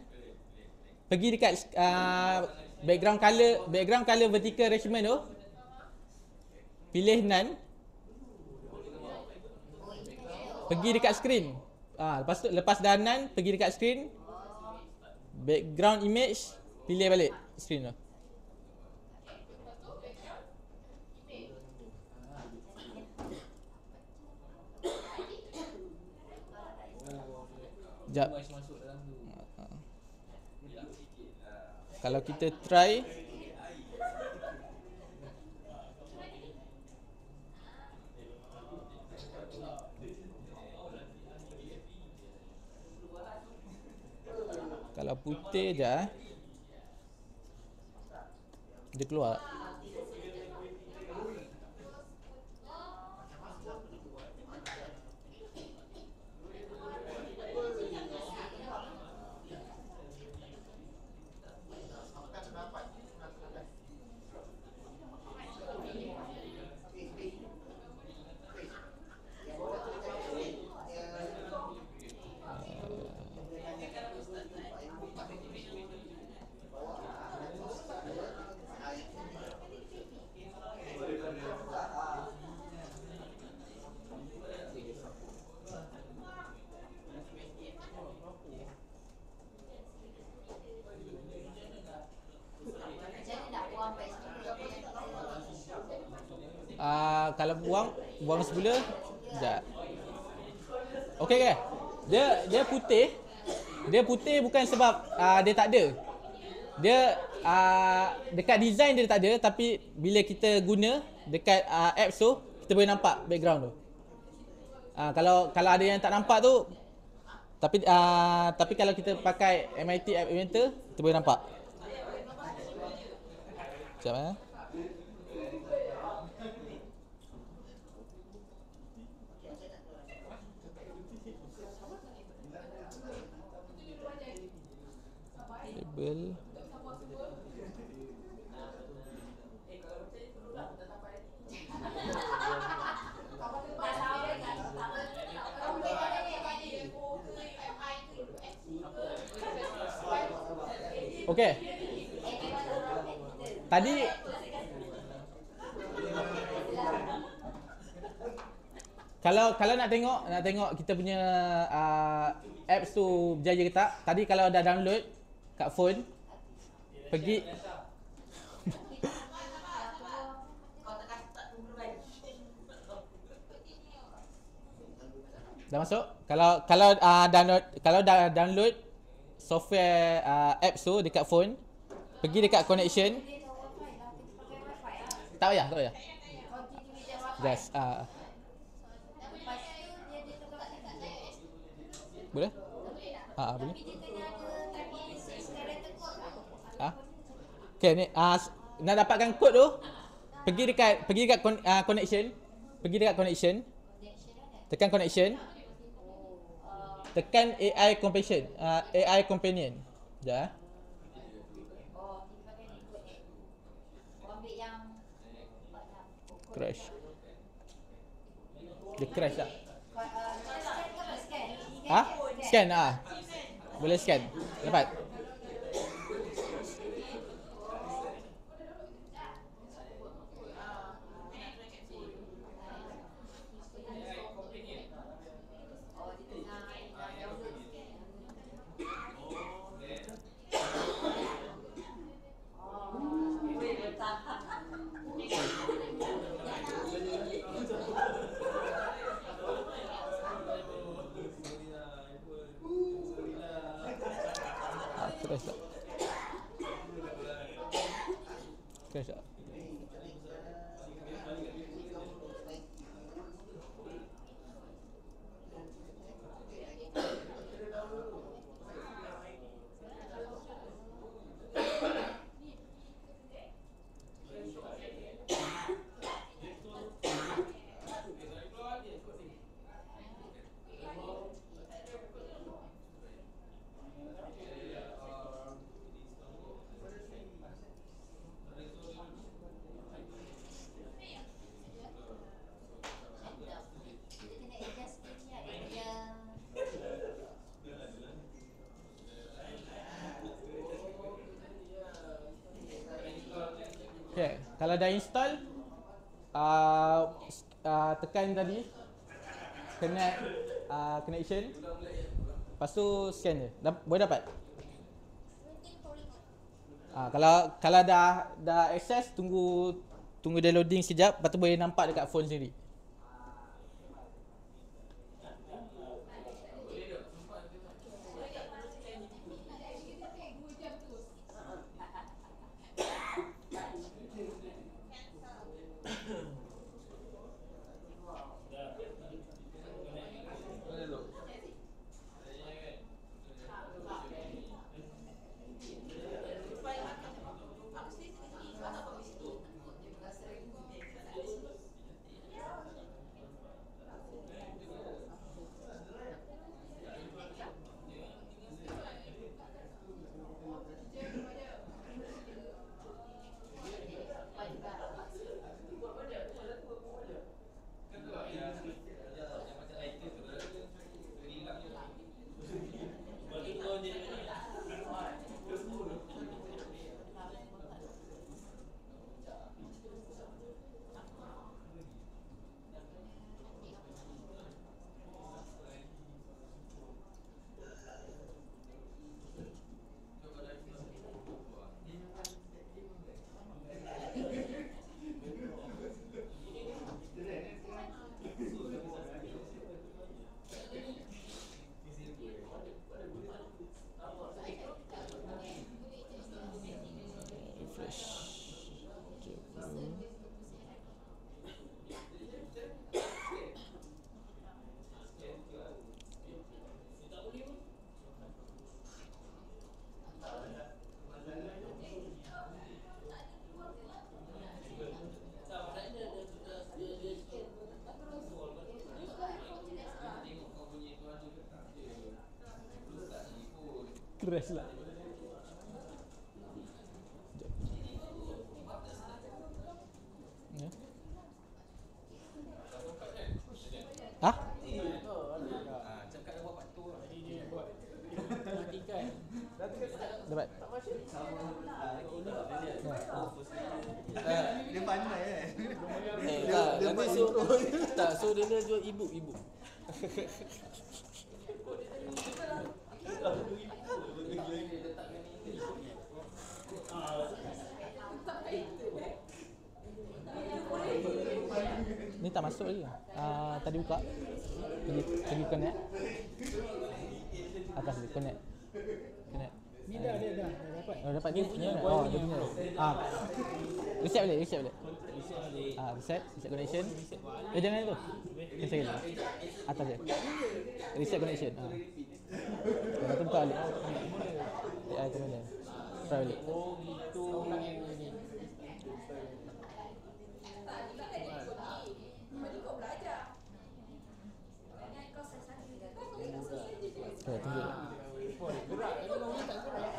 Pergi dekat background color vertical arrangement tu, pilih none. Pergi dekat screen. Lepas dah none, pergi dekat screen. Background image, pilih balik screen tu. Sekejap. Kalau kita try, Kalau putih je dia keluar. Macam mana nak buang baik semula? Kalau buang semula, sekejap. Okey ke? Dia putih. Dia putih bukan sebab dia tak ada. Dia dekat design dia tak ada, tapi bila kita guna dekat apps tu, kita boleh nampak background tu. Kalau ada yang tak nampak tu, tapi kalau kita pakai MIT App Inventor, kita boleh nampak. Sekejap label. Okey. Tadi kalau nak tengok kita punya apps tu berjaya ke tak. Tadi kalau dah download kat phone, pergi dah masuk. Kalau dah download software apps tu dekat phone, pergi dekat connection. Tak payah. Just boleh? Boleh. Okay, ni nak dapatkan kod tu, pergi dekat connection. Pergi dekat connection. Tekan connection. Tekan AI companion. AI companion. Sekejap. Crash. Dia crash tak? Scan boleh scan. Dapat. Crash tak? Okay, kalau dah install, tekan tadi connect connection. Lepas tu scan je. Boleh dapat. Kalau dah access, tunggu dia loading sekejap, lepas tu boleh nampak dekat phone sendiri. Refresh. Crash lah. Ya. Hah? Cakap dah buat patuh lah. Matikan. Dapat. Dia pandai Nanti so dia jual e-book. Ni tak masuk lagi. Tadi buka. Pergi connect. Atas dia connect. Ni dah dapat. Oh, dapat ni. Oh, dia punya. Reset balik. Reset connection. Jangan tu. Cancel lagi. Atas dia. Reset connection. Lepas tu buka balik. AI ke mana? Try balik. Oh gitu. Okay, tunggu. Gerak tadi kau ni tak gerak.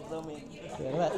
Zombie. Okay, dapat.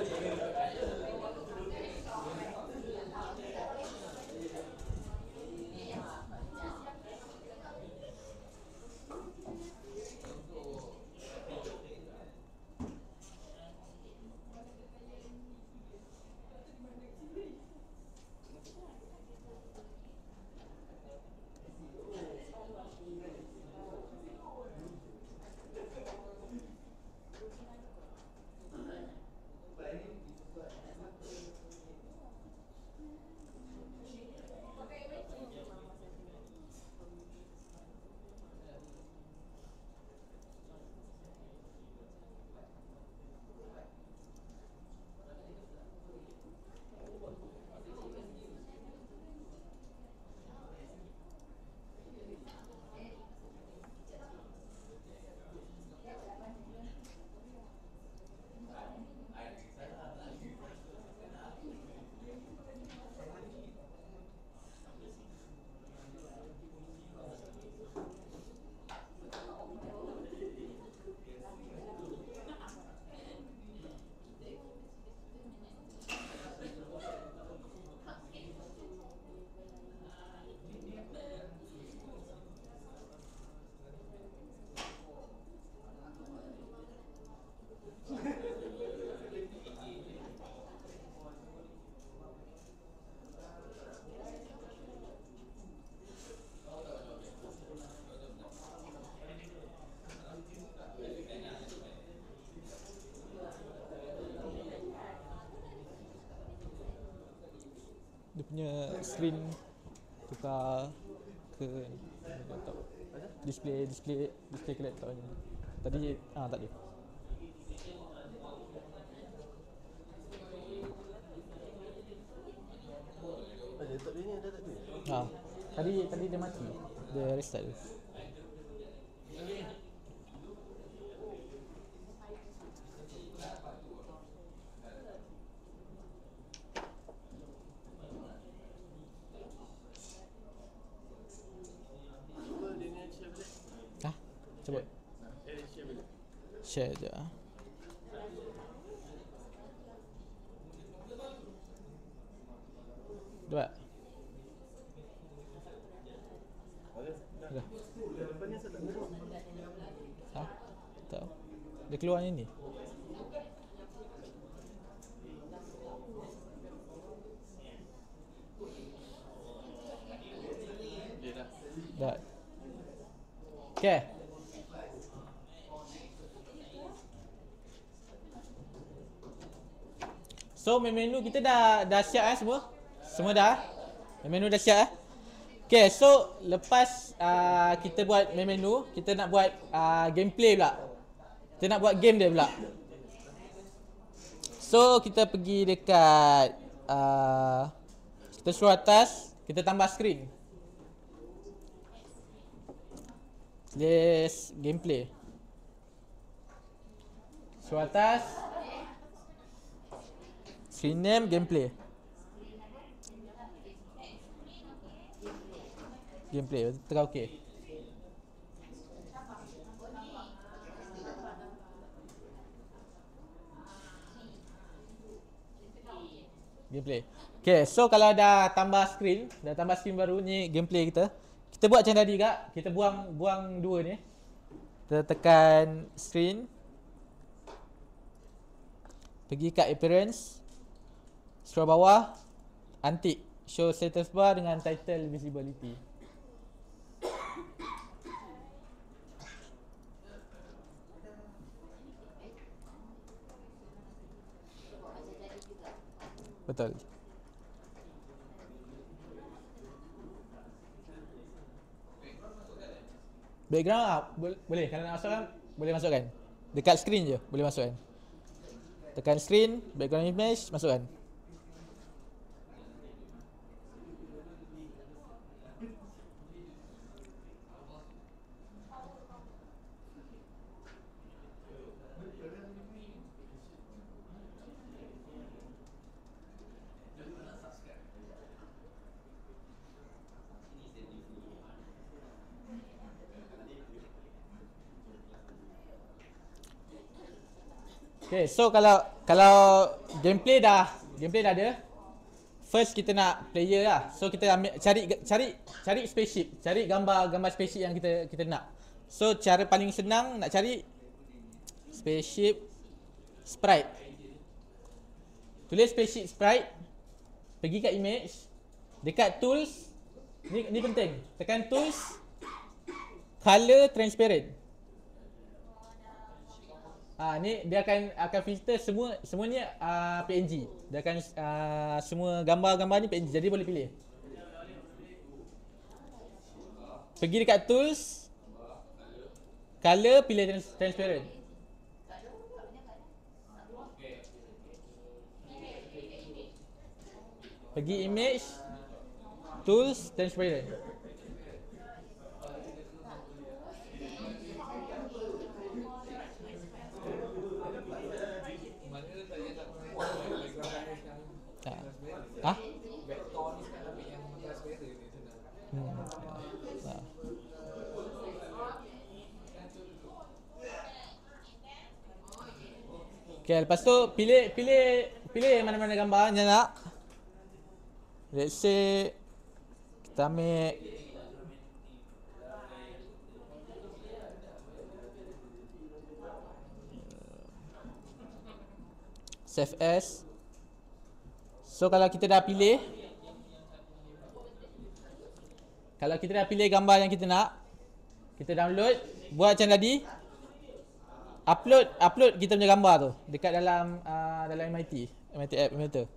Dia punya screen tukar ke laptop. Display ke laptop ni. Tadi tak ada. Laptop dia ni ada tak ada? Tadi dia mati. Dia restart dia. Cuba dia ni share balik. Cuba Share balik. share je. Dapat. Dah. Depannya saya tak keluar. Tak. Dia keluar ni. Dia dah. Dah. Okay. So menu kita dah siap semua? Semua dah? Menu dah siap Okay, so lepas kita buat menu, kita nak buat gameplay pula. Kita nak buat game dia pula. So kita pergi dekat kita scroll atas, kita tambah screen. Let's gameplay. Scroll atas. Screen name, gameplay. Gameplay, tengah okey. Gameplay. Okay, so kalau dah tambah screen baru ni gameplay kita. Kita buat macam tadi kak, kita buang dua ni. Kita tekan screen. Pergi kat appearance. Scroll bawah. Antik. Show status bar dengan title visibility. Betul. Background boleh kalau nak masukkan boleh masukkan. Dekat screen je boleh masukkan. Tekan screen, background image, masukkan. Okay, so kalau gameplay dah ada. First kita nak player lah. So kita ambil cari spaceship, cari gambar spaceship yang kita nak. So cara paling senang nak cari spaceship sprite. Tulis spaceship sprite, pergi kat image, dekat tools, ni penting. Tekan tools, color transparent. Ni dia akan filter semuanya PNG. Dia akan semua gambar ni PNG. Jadi boleh pilih. Pergi dekat tools, color, pilih transparent. Pergi image, tools, transparent. Okay, lepas tu pilih mana-mana gambar yang nak. Let's say kita ambil save as. So kalau kita dah pilih gambar yang kita nak, kita download, buat macam tadi. Upload kita punya gambar tu dekat dalam MIT App Inventor.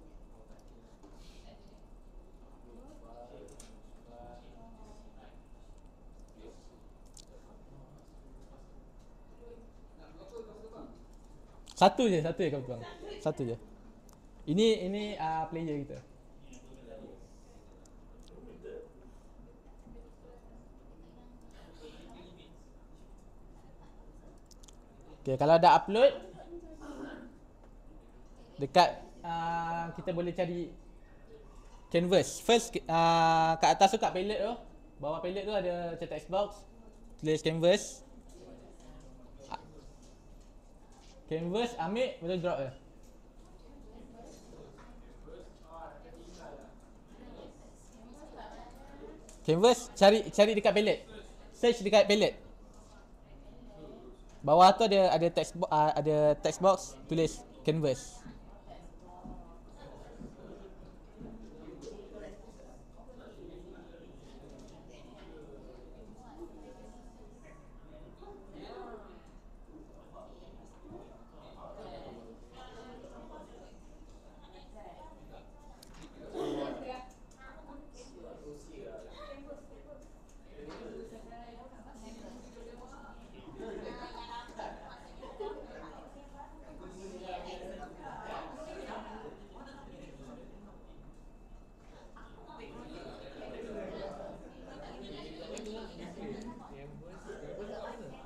Satu je kau tuang. Satu je. Ini player kita. Okay, kalau dah upload dekat kita boleh cari canvas. First kat atas tu kat palette tu, bawah palette tu ada text box, tulis canvas. Canvas ambil betul drop je. Canvas cari dekat palette. Search dekat palette. Bawah tu ada text box, tulis canvas.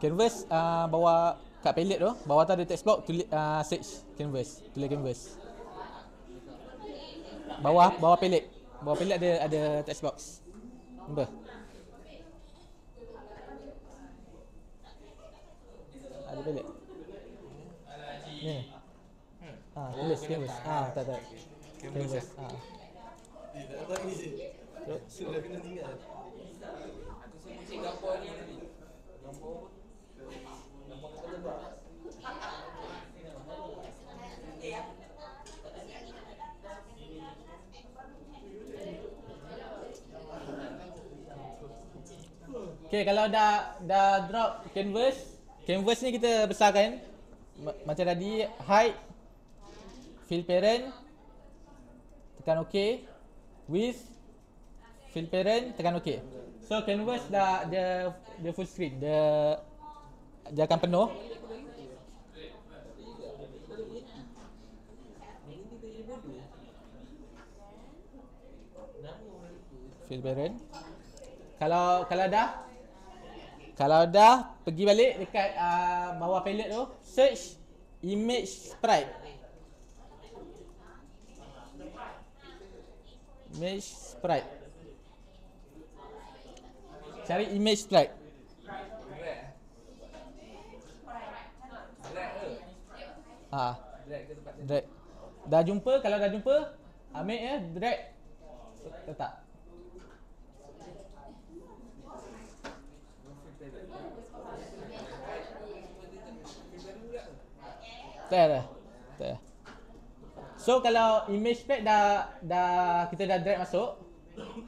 Canvas bawah kat palette tu, bawah tu ada text box, tulis search canvas, tulis canvas. Bawah palette. Bawah palette ada text box. Nampak? Ada palette. Ni. Tulis canvas. Tak. Canvas. Sudah kena tinggal. Gambar ni tadi. Gambar apa? Gambar kata tebak. Okay, kalau dah drop canvas ni kita besarkan macam tadi, height, fill parent, tekan OK, width, fill parent, tekan OK. So canvas dah dia full screen, dia akan penuh. Fill parent. Kalau dah pergi balik dekat bawah palette tu, search image sprite. Image sprite. Cari image sprite. Drag. Dah jumpa, kalau dah jumpa, ambil ya, drag, letak. Tak. So kalau image pack dah kita dah drag masuk.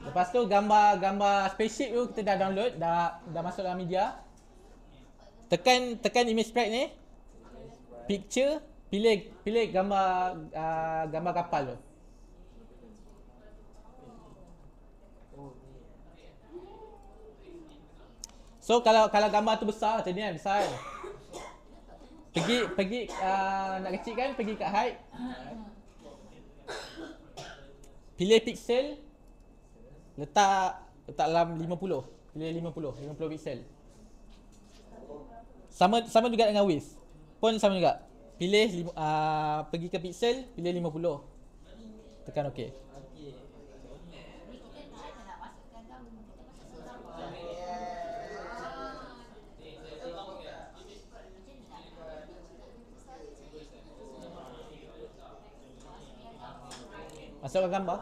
Lepas tu gambar spaceship tu kita dah download, dah masuk dalam media. Tekan image pack ni. Picture, pilih gambar kapal tu. So kalau gambar tu besar macam ni kan, besar kan. Pergi nak kecilkan, pergi kat height. Pilih pixel. Letak dalam 50. Pilih 50 pixel. Sama juga dengan width. Pun sama juga. Pilih pergi ke pixel, pilih 50. Tekan OK. Masukkan gambar.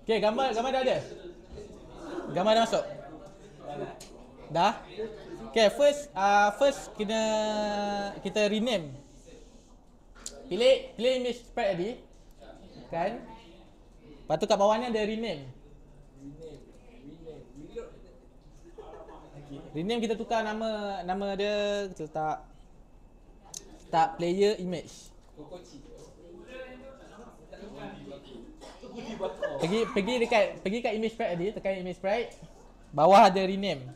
Okay, gambar dah ada. Gambar dah masuk. Dah. Okay, first kita rename. Pilih image sprite tadi. Kan? Lepas tu kat bawah ni ada rename. Rename kita tukar nama dia, kita letak player image. Pergi kat image sprite tadi, tekan image sprite. Bawah ada rename.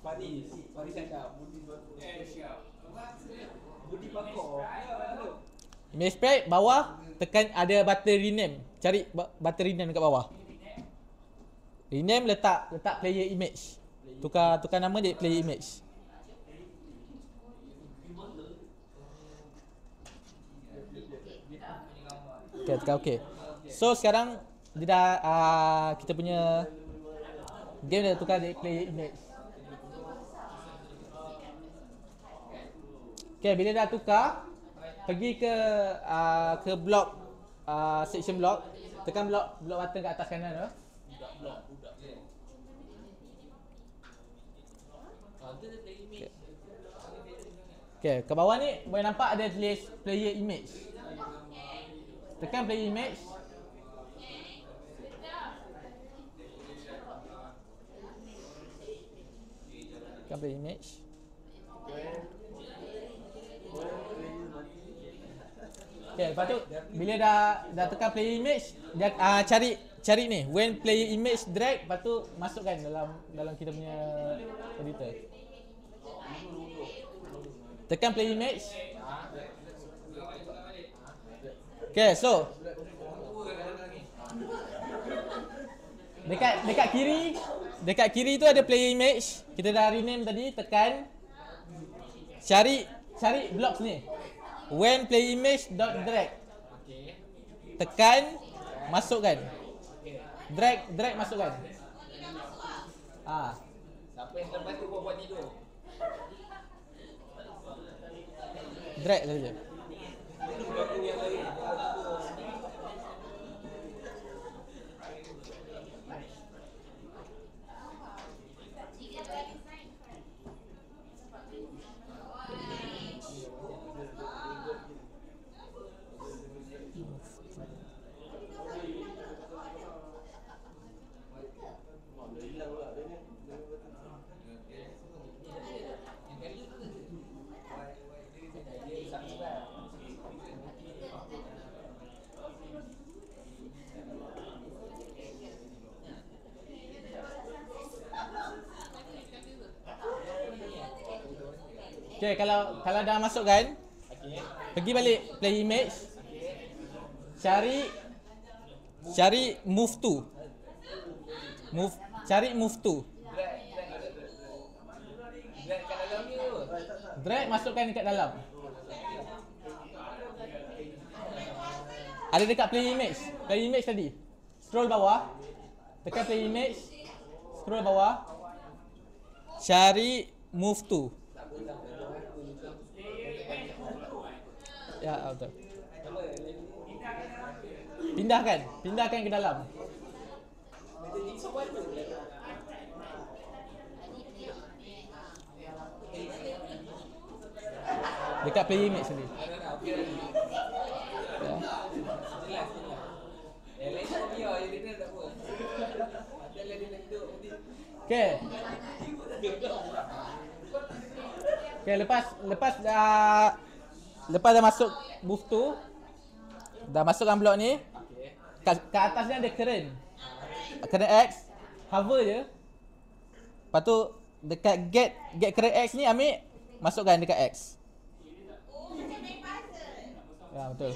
Fadi cakap Budi Bakor. Image sprite bawah tekan ada button rename. Cari button rename dekat bawah. Rename letak player image. Tukar nama dia player image. Okay, tekan OK. So sekarang dia dah kita punya game dah tukar dia player image. Okay, bila dah tukar, pergi ke block section block, tekan block button kat atas kanan tu. Okay, ke bawah ni boleh nampak ada tulis player image. Tekan player image. Tekan player image. Okay, lepas tu bila dah tekan player image, dia cari ni when player image drag, lepas tu masukkan dalam kita punya editor. Tekan play image. Okay, so dekat kiri tu ada player image. Kita dah rename tadi. Tekan cari blocks ni. When player image dot drag. Tekan, masukkan. Drag masukkan. Siapa yang lepas tu buat tidur? Drag saja. Okay, kalau dah masukkan, pergi balik play image. Cari move to. Cari move to. Drag kat dalam ni tu. Drag masukkan dekat dalam. Ada dekat play image. Play image tadi. Scroll bawah. Tekan play image. Scroll bawah. Cari move to. Ya, betul. Pindahkan ke dalam. Dekat play image sini. Ya. Okey, lepas dah masuk move tu, dah masukkan blok ni. Kat atas ni ada current X, hover je. Lepas tu dekat get current X ni ambil, masukkan dekat X. Ya, betul.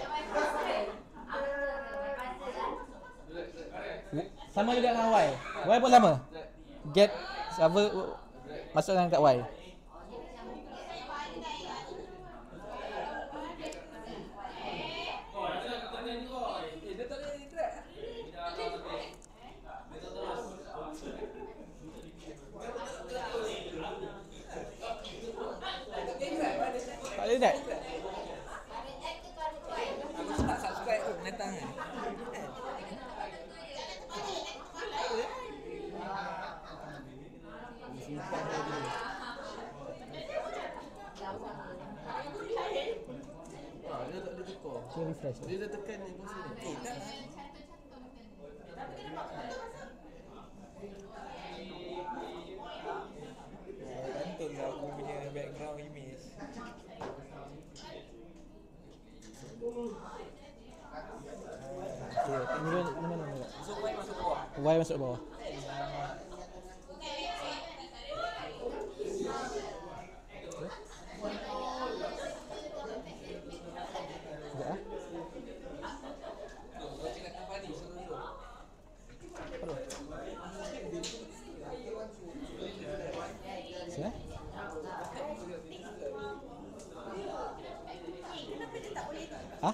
Sama juga dengan Y. Y pun sama. Get hover, masukkan dekat Y. Tak boleh tak? Aku tak subscribe tu menentang kan. Dia tak ada tukar. Cuba refresh. Dia dah tekan ni kursi ni. Tak. Gantung lah aku punya background image. Mana? Masuk Y masuk bawah. Y masuk bawah. Sekejap ah. Kau cakap company suruh dulu. Siap. Ah?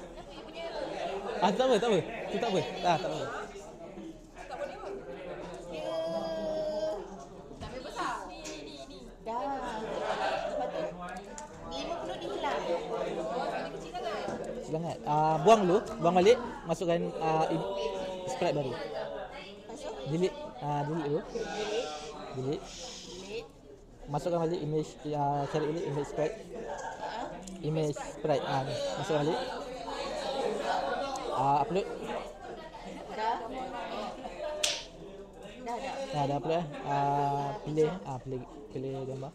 Tak apa. Tu tak apa. Tak apa. Tak boleh pun. Tak boleh besar. Ni. Dah. Lepas tu 50 dihilang. Oh, ini kecil sangat. Sangat. Buang dulu, buang balik, masukkan sprite baru. Masuk. Delete dulu. Delete. Delete. masukkan balik image, cari balik image sprite. Image sprite, masukkan balik. Upload. Dah? Dah. Dah upload pilih gambar.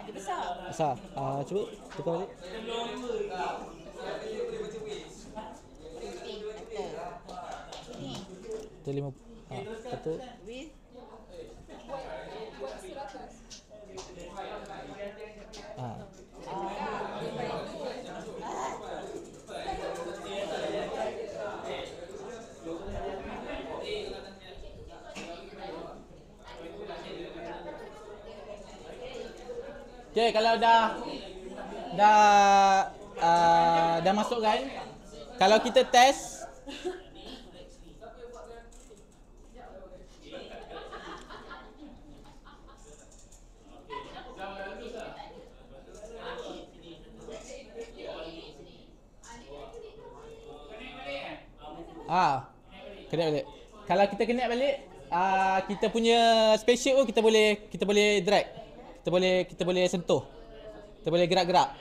Dia besar. Besar. Cuba tukar balik. Ni. Itu 50. Betul. With Buat 100. Okay, kalau dah masuk kan, kalau kita test connect balik. Kalau kita connect balik, kita punya spaceship tu kita boleh drag. Kita boleh sentuh. Kita boleh gerak-gerak.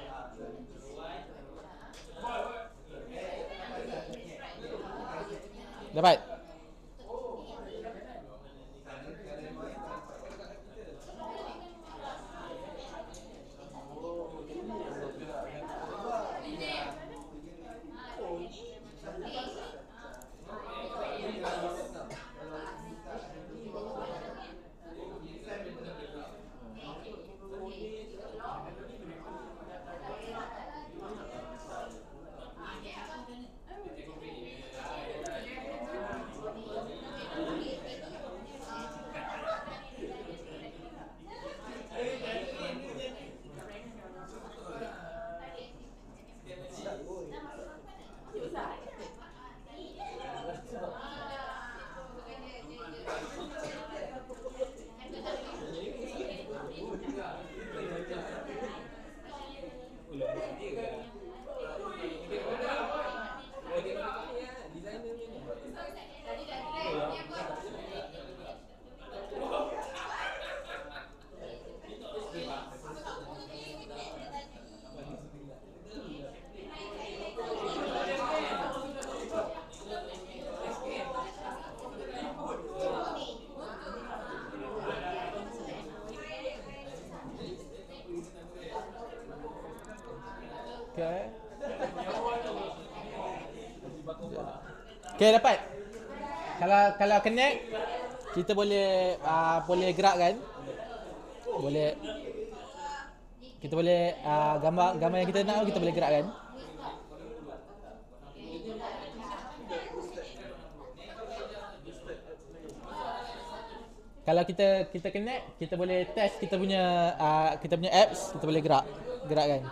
Dapat? Okay, dapat. Kalau connect, kita boleh gerak kan? Kita boleh gambar yang kita nak kita boleh gerak kan? Kalau kita connect, kita boleh test kita punya apps, kita boleh gerak kan?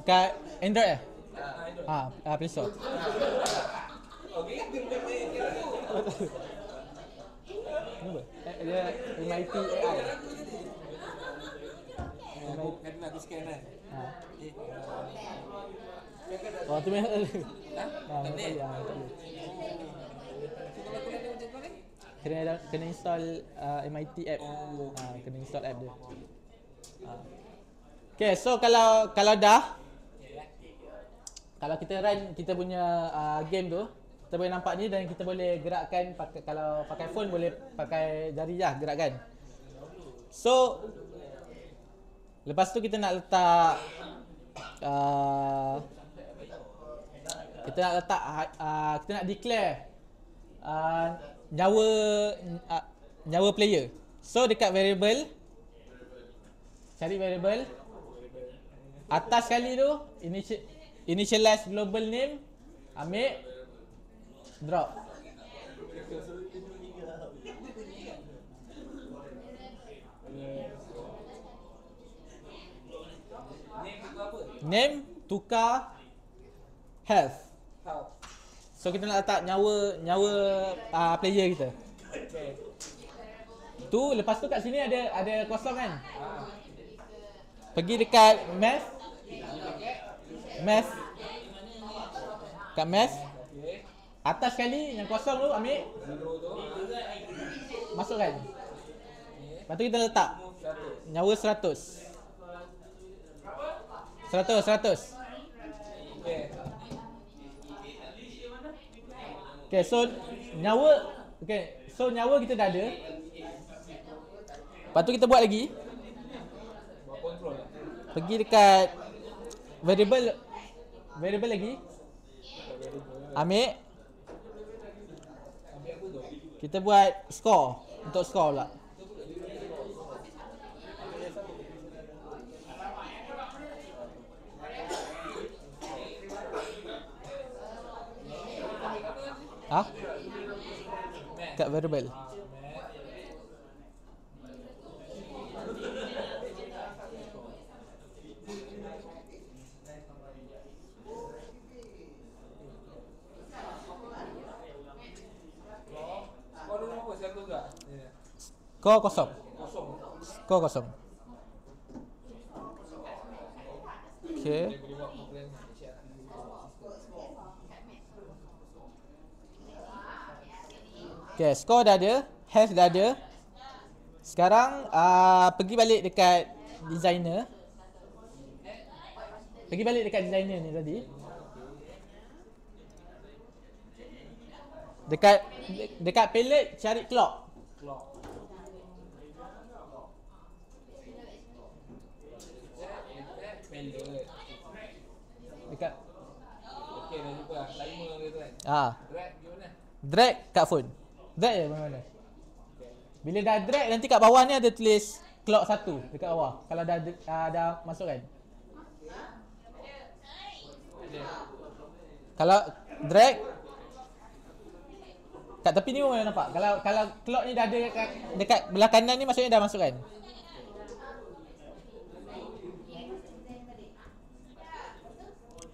Dekat Android Play Store. Kenapa? Dia MIT AI. Kan nak aku scan kan? Oh, tu memang tak boleh. Tak boleh? Kena install MIT app. Kena install app dia. Okay, so kalau kita run kita punya game tu, kita boleh nampak ni dan kita boleh gerakkan kalau pakai phone boleh pakai jari lah gerakkan. So lepas tu kita nak letak kita nak letak kita nak declare nyawa nyawa player. So dekat variable, cari variable atas sekali tu, initialize global name, ambil drop. Name tukar health. So kita nak letak nyawa player kita. Tu lepas tu kat sini ada kosong kan? Pergi dekat math. Kat math. Atas sekali yang kosong tu ambil. Masukkan. Lepas tu kita letak nyawa 100. 100. Okay, so nyawa kita dah ada. Lepas tu kita buat lagi. Pergi dekat variable lagi. Ambil. Kita buat score. Untuk score pula. Kat variable. Skor kosong. Skor kosong. Okay. Okay, skor dah ada, health dah ada. Sekarang pergi balik dekat designer. Pergi balik dekat designer ni tadi. Dekat palette cari clock. Dekat. Okey, dah jumpa lah. Timer dia tu kan. Drag gimana? Drag kat phone. Drag je mana-mana. Bila dah drag nanti kat bawah ni ada tulis clock 1 dekat bawah. Kalau dah masuk kan. Kalau drag kat tepi ni pun boleh nampak. Kalau clock ni dah ada dekat belah kanan ni maksudnya dah masuk kan.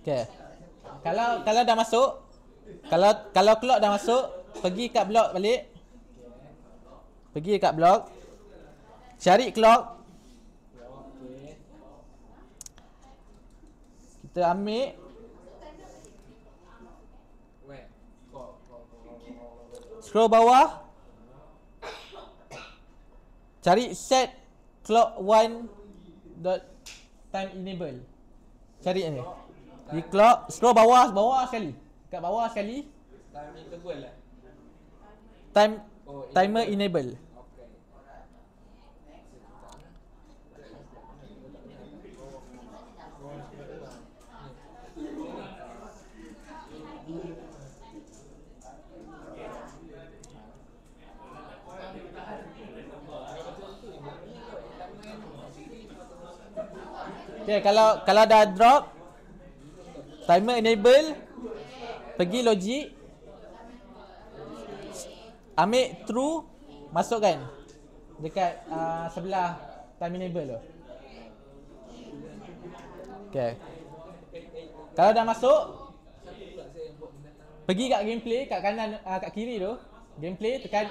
Okay. Kalau dah masuk, kalau clock dah masuk, pergi kat blok balik. Pergi kat blok. Cari clock. Kita ambil. Scroll bawah. Cari set clock 1 dot time enable. Cari ni. Di clock, scroll bawah sekali. Kat bawah sekali. Time interval lah. Timer enable. Okey. Okay, kalau dah drop timer enable, pergi logic, ambil true, masukkan dekat sebelah time enable tu. Okay. Kalau dah masuk, pergi kat gameplay kat kanan, kat kiri tu, gameplay tekan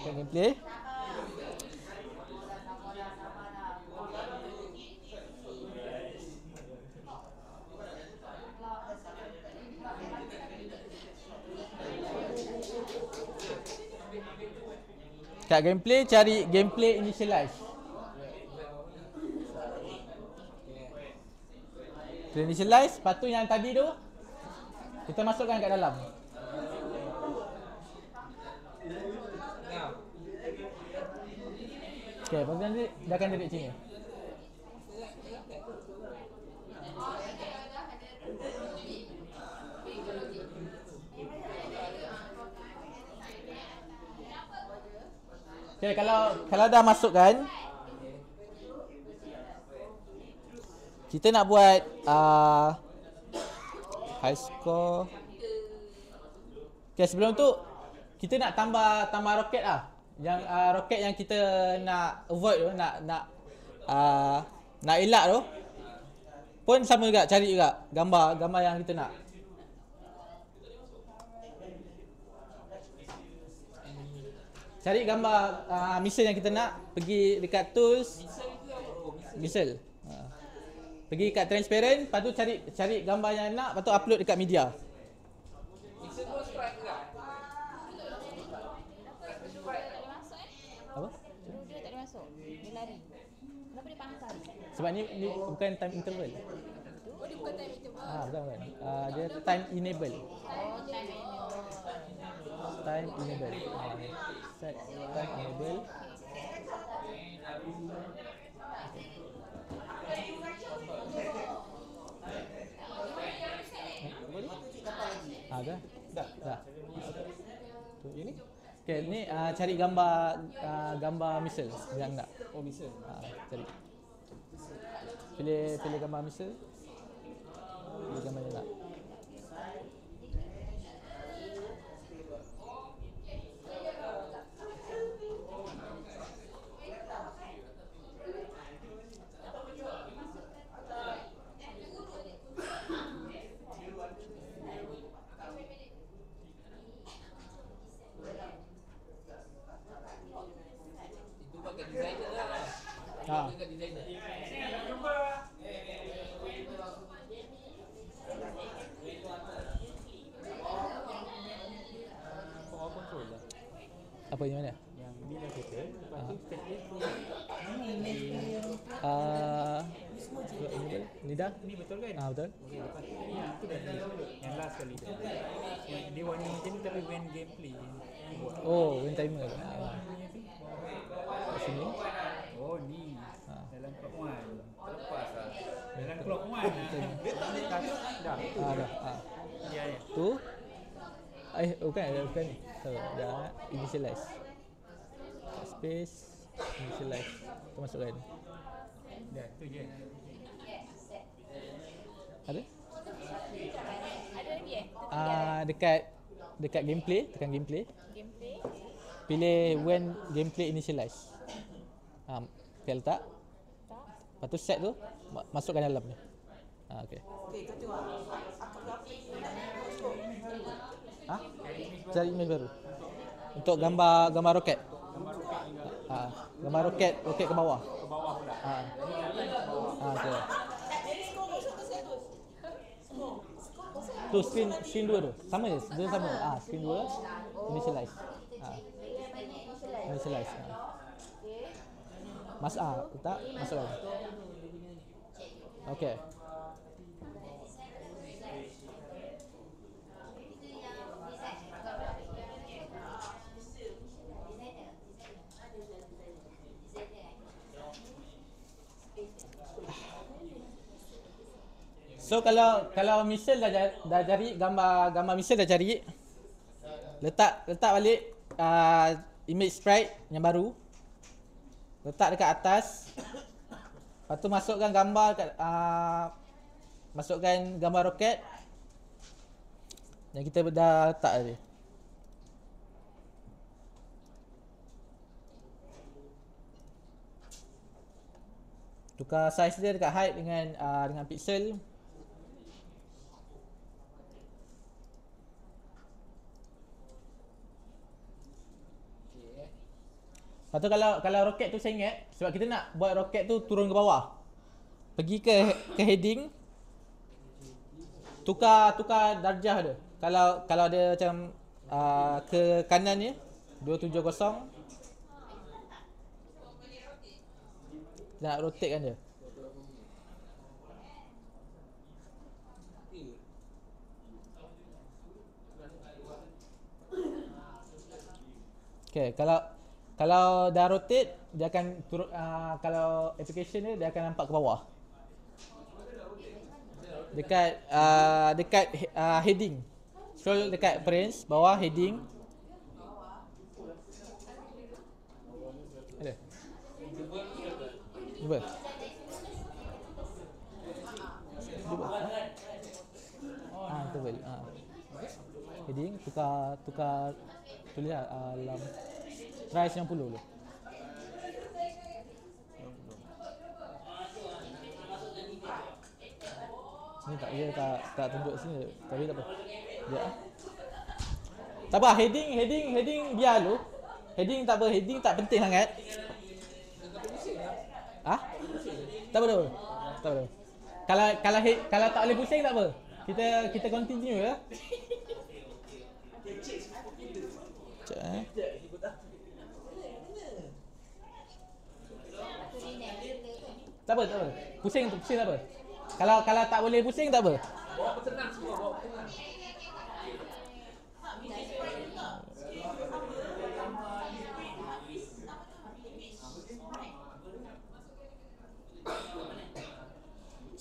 gameplay. Kat gameplay cari gameplay initialize. Kita initialize, lepas tu yang tadi tu kita masukkan kat dalam. Okay, lepas tu nanti dia akan jadi macam ni. Okay, kalau dah masuk kan, kita nak buat high score. Okay, sebelum tu kita nak tambah roket lah. Yang roket yang kita nak avoid tu, nak elak tu pun sama juga, cari juga gambar yang kita nak. Cari gambar missile yang kita nak, pergi dekat tools. Missile. Pergi kat transparent, lepas tu cari gambar yang nak, lepas tu upload dekat media. Mixer tu strike ke? Apa? Dia tak ada masuk. Dia lari. Kenapa dia pangkal? Sebab ni bukan time interval. Oh, dia bukan time interval. Bukan. Dia time enable. Oh, time enable. Time enable. Set time enable. Dah. Tu ini. Okey, ni cari gambar misal yang nak. Oh, bisa. Cari. Pilih gambar misal. Pilih gambar yang nak. Itu pakai designer lah. Dekat designer. Power control lah. Apa yang mana? Yang bila kita, lepas tu set dia tu. Enable. Ni dah? Ni betul kan? Betul. Okey, lepas tu ni itu dah yang last kali tu. Dia warna macam ni tapi when gameplay dia buat. Oh, when timer. Punya tu. Kat sini. Oh ni. Dalam clock 1. Lepas lah. Dalam clock 1 dia tak letak dah. Dah. Ya. Tu. Bukan ni. So, dah initialize. Space initialize. Tu masukkan. Dah tu je. Ada? Ada lagi Dekat gameplay, tekan gameplay. Gameplay. Pilih when gameplay initialize. Okay, letak. Lepas tu set tu masukkan dalam ni. Okey. Cari image baru. Untuk gambar roket. Gambar roket ke bawah. Ke bawah pula. Okey. Tu screen 2 tu. Sama je, dia sama. Screen 2 initialize. Initialize. Letak, masukkan. Okey. So kalau misal dah cari gambar misal dah cari, letak balik image sprite yang baru. Letak dekat atas. Lepas tu masukkan gambar roket yang kita dah letak tadi. Tukar size dia dekat height dengan pixel. Lepas tu kalau roket tu saya ingat, sebab kita nak buat roket tu turun ke bawah. Pergi ke heading. Tukar darjah dia. Kalau dia macam ke kanan ni 270. Kita nak rotate kan dia. Okay, kalau dah rotate, dia akan turun, kalau application dia akan nampak ke bawah. Dekat heading. Scroll dekat appearance, bawah heading. Cuba. Cuba. Tebal. Heading tukar tulis dalam try 90 dulu. Ni tak dia tak tunjuk sini tapi tak apa. Ya. Tak apa, heading biar dulu. Heading tak apa, heading tak penting sangat. Tak apa. Kalau tak boleh pusing tak apa. Kita continue ya. Tak apa. Pusing tak apa. Kalau tak boleh pusing tak apa. Bawa tenang semua, bawa tenang.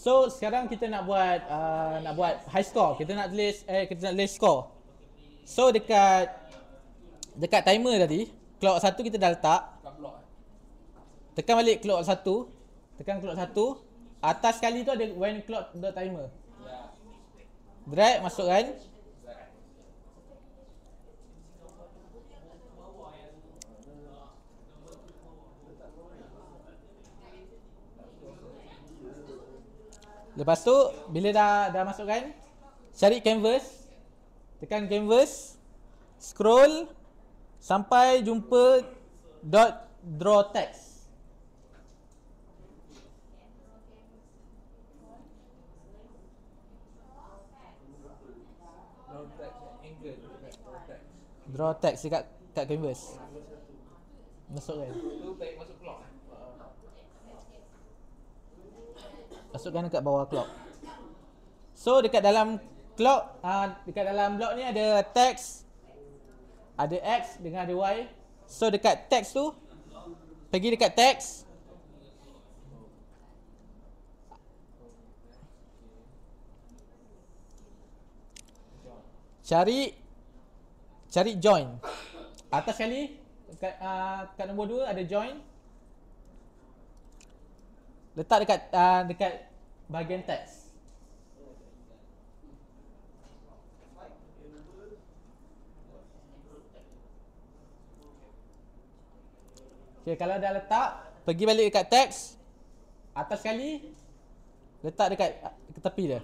So sekarang kita nak buat high score. Kita nak tulis score. So dekat timer tadi, clock 1 kita dah letak. Tekan balik clock 1. Tekan clock 1. Atas sekali tu ada when clock the timer. Drag masukkan. Lepas tu bila dah masukkan, cari canvas. Tekan canvas. Scroll sampai jumpa dot draw text. Draw text dekat canvas. Masukkan. Tu baik masuk clock. Masukkan dekat bawah clock. So dekat dalam clock, dekat dalam blok ni ada text, ada X dengan ada Y. So dekat text tu, pergi dekat text. Cari join. Atas sekali kat nombor 2 ada join. Letak dekat bahagian teks. Okay, kalau dah letak, pergi balik dekat teks. Atas sekali, letak dekat ke tepi dia.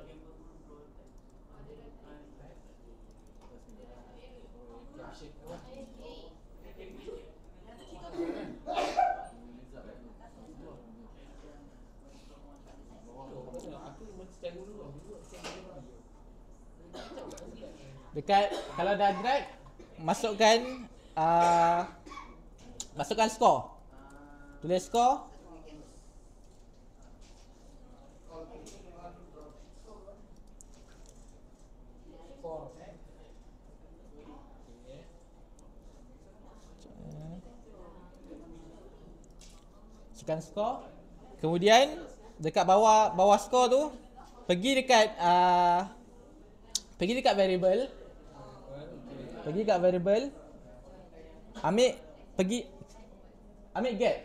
Dekat kalau dah drag, masukkan score. Tulis score. Masukkan score. Kemudian dekat bawah score tu, pergi dekat variable. Ambil get.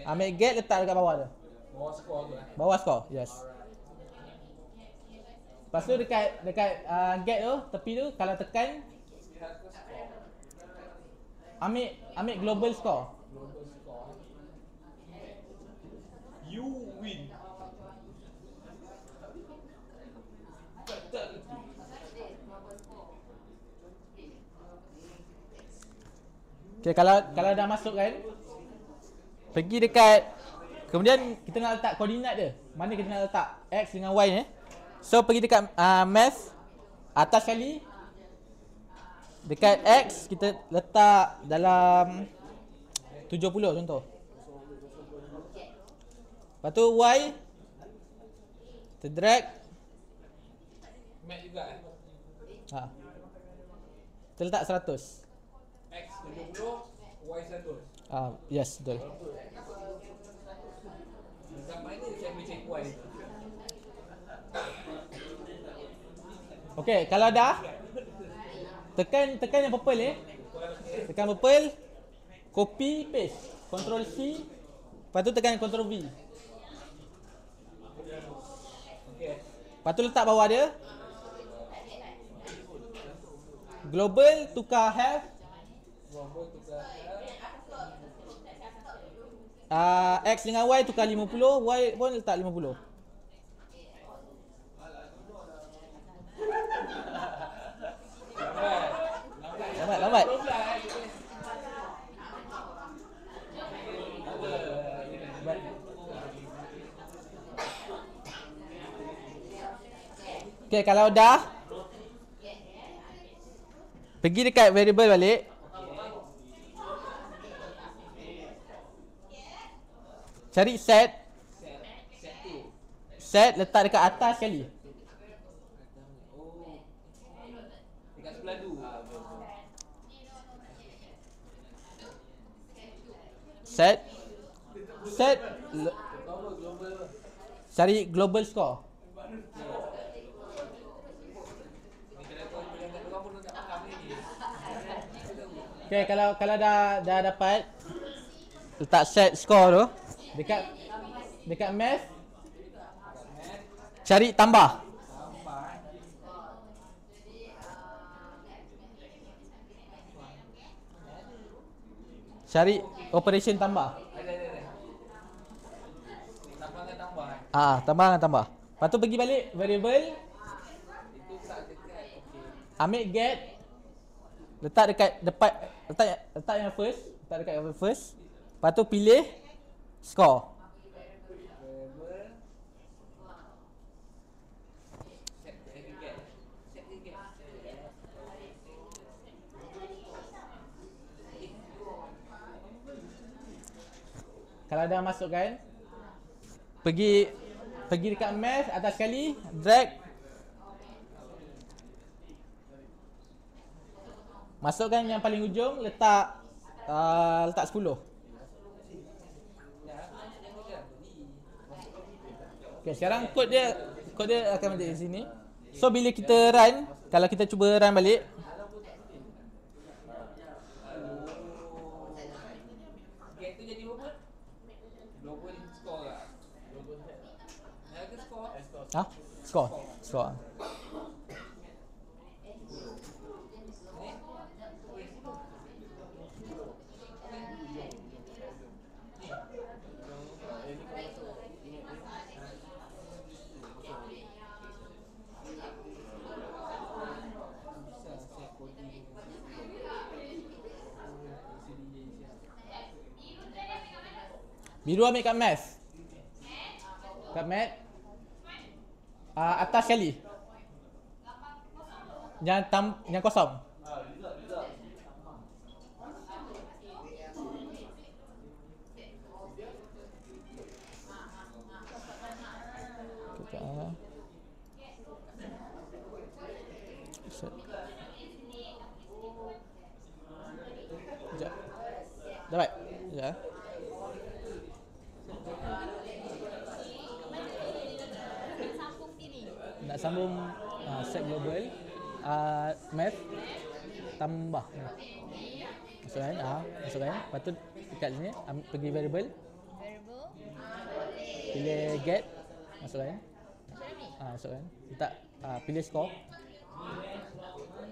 Ambil get, letak dekat bawah tu. Bawah skor tu. Bawah score, yes. Lepas tu dekat get tu, tepi tu, kalau tekan, ambil global score. You win. Okay, kalau dah masuk kan, pergi dekat, kemudian kita nak letak koordinat dia. Mana kita nak letak X dengan Y ni. So pergi dekat math, atas sekali. Dekat X kita letak dalam 70 contoh. Lepas tu Y, kita drag. Mat juga Kita letak 100. X 70, Y 100. Yes, betul. Sampai ni saya boleh check Y. Okay, kalau dah, tekan yang purple ni. Tekan purple, copy, paste. Ctrl C, Lepas tu tekan Ctrl V. Lepas tu letak bawah dia. Global tukar health. X dengan Y tukar 50, Y pun letak 50. Lambat. Okay, kalau dah pergi dekat variable balik. Cari set. Set letak dekat atas sekali. Dekat sebelah tu. Set. Cari global score. Okay, kalau dah dapat, letak set score tu dekat math, cari tambah. Cari operation tambah. Tambah dengan tambah. Lepas tu pergi balik variable. Ambil get. Letak dekat depan, letak yang first, letak dekat yang first. Lepas tu pilih score. Kalau dah masukkan, pergi dekat math atas sekali, drag. Masukkan yang paling ujung, letak 10. Okay, sekarang kod dia akan menjadi di sini. So bila kita run, kalau kita cuba run balik, Get tu jadi apa? Global score lah. Yang ke score? Score. Biru ambil kat math. Kat math. Atas sekali. Yang kosong. Dapat. Ya. Sambung sini. Nak sambung set global, math tambah. Masukkan. Lepas tu dekat sini pergi variable. Pilih get. Masukkan. Masukkan. Letak pilih score.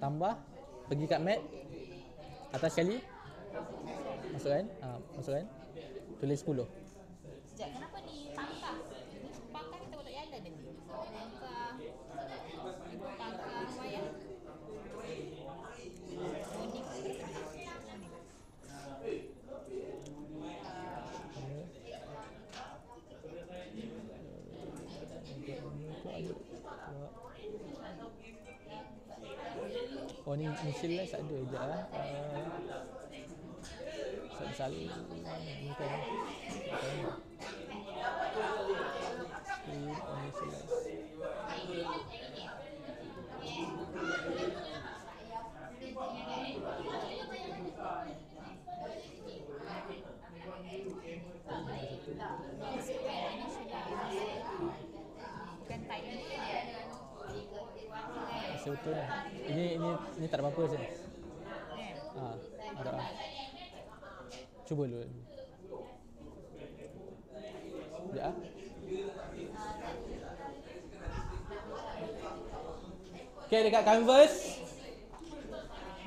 Tambah. Pergi kat math. Atas sekali. Masukkan. Tulis 10. Sekejap, kenapa ni pangkah? Ni pangkah kita tak jalan nanti. Pangkah. Pangkah wayar. Oh ni initialize ada je lah. Salah ni kan. Betul kan? Ini tak ada apa-apa sini. Ada. Cuba dulu. Okay, dekat canvas.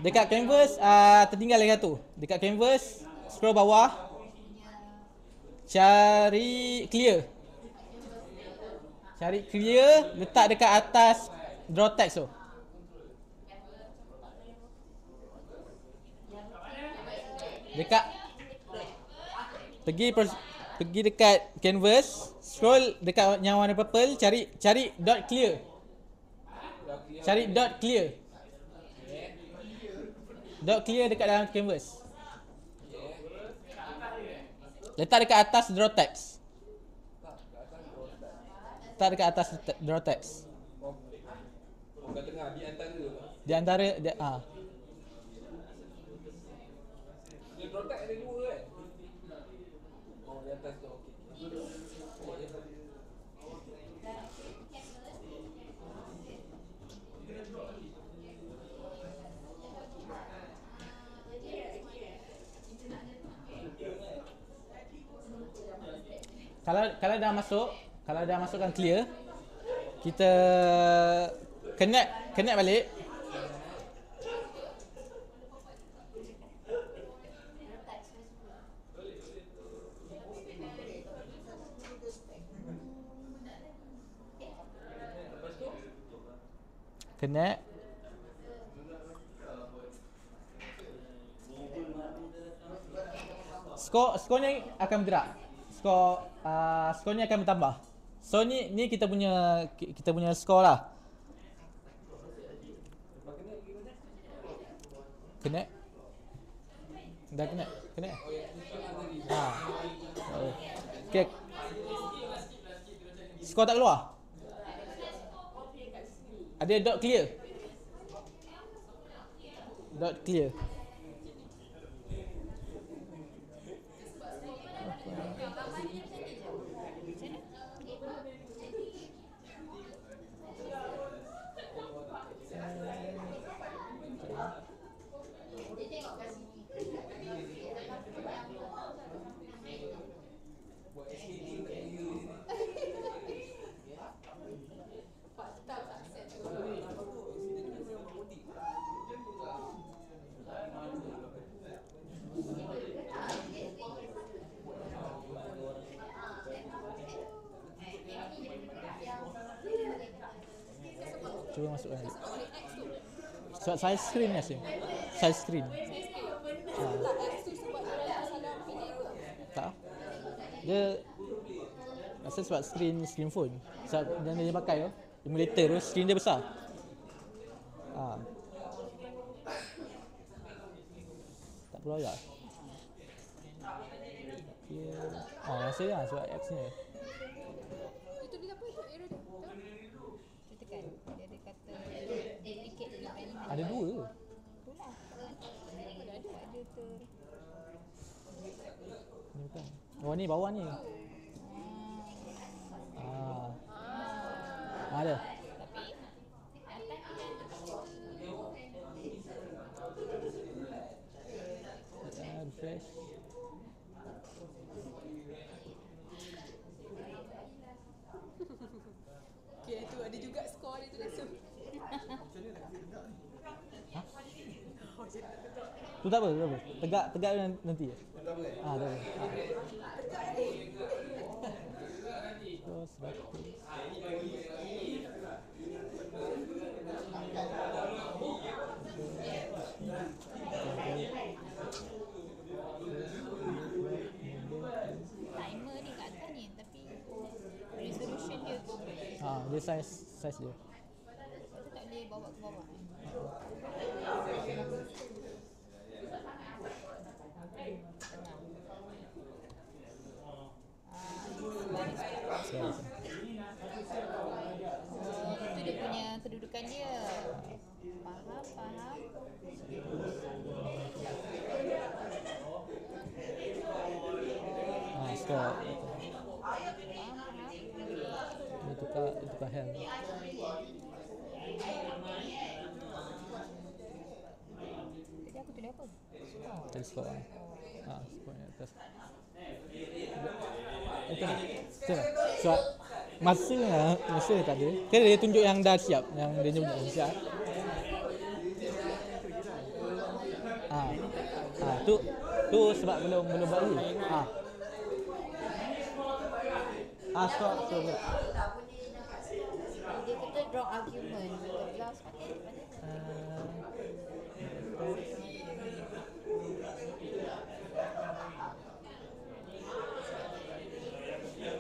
Dekat canvas tertinggal lagi satu. Dekat canvas scroll bawah. Cari clear. Cari clear, letak dekat atas draw text tu. Dekat pergi dekat canvas, scroll dekat yang warna purple, cari dot clear. Cari dot clear. Dot clear dekat dalam canvas. Letak dekat atas draw text. Letak dekat atas draw text. Kat tengah di antara. Di antara Dia protect ada dua kan? Oh, di atas tu. Okey. Kalau dah masukkan clear, kita connect balik. Connect. Skor ni akan bergerak. Skor ni akan bertambah. So ni kita punya skor lah. Connect. Dah connect. Okay. Skor tak keluar. Ada dot clear. Dot clear. Cuba masukkan lagi. Sebab size screen ni Asim. Size screen. Tak. Dia rasa sebab screen phone. Sebab yang dia pakai tu, emulator tu screen dia besar. Tak perlu ayat. Rasa lah sebab apps ni. Itu dia apa? Itu error dia. Kita tekan. Dia ada kata duplicate element. Ada dua. Itulah. Ada ter. Ni bukan. Oh ni bawah ni. Ada. Tapi atas Refresh. Okay, tu ada juga skor dia tu langsung. Tu tak apa. Tegak nanti. Tak apa. Tak apa. Terus timer ni kat atas ni, tapi resolution dia tu. dia size dia. Kita tak boleh bawa ke bawah. Itu dia punya kedudukan dia. Faham. Stop. Dia tukar hell. Jadi aku tulis apa? Tadi stop lah. Stop ni atas. Itu lah. Sebab Masa tak ada. Kan dia tunjuk yang dah siap, yang dia tunjuk dah siap. Tu sebab belum buat lagi. Stop. Dia kita draw argument. Last pakai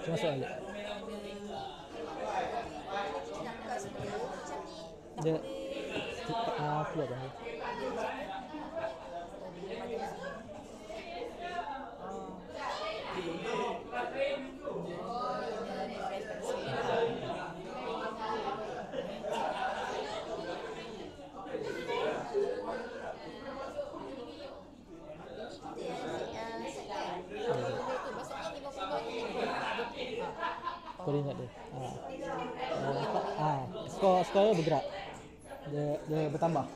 Cuma soal je. Dia keluar kan. Koordinat dia. Skor dia bergerak. Dia bertambah.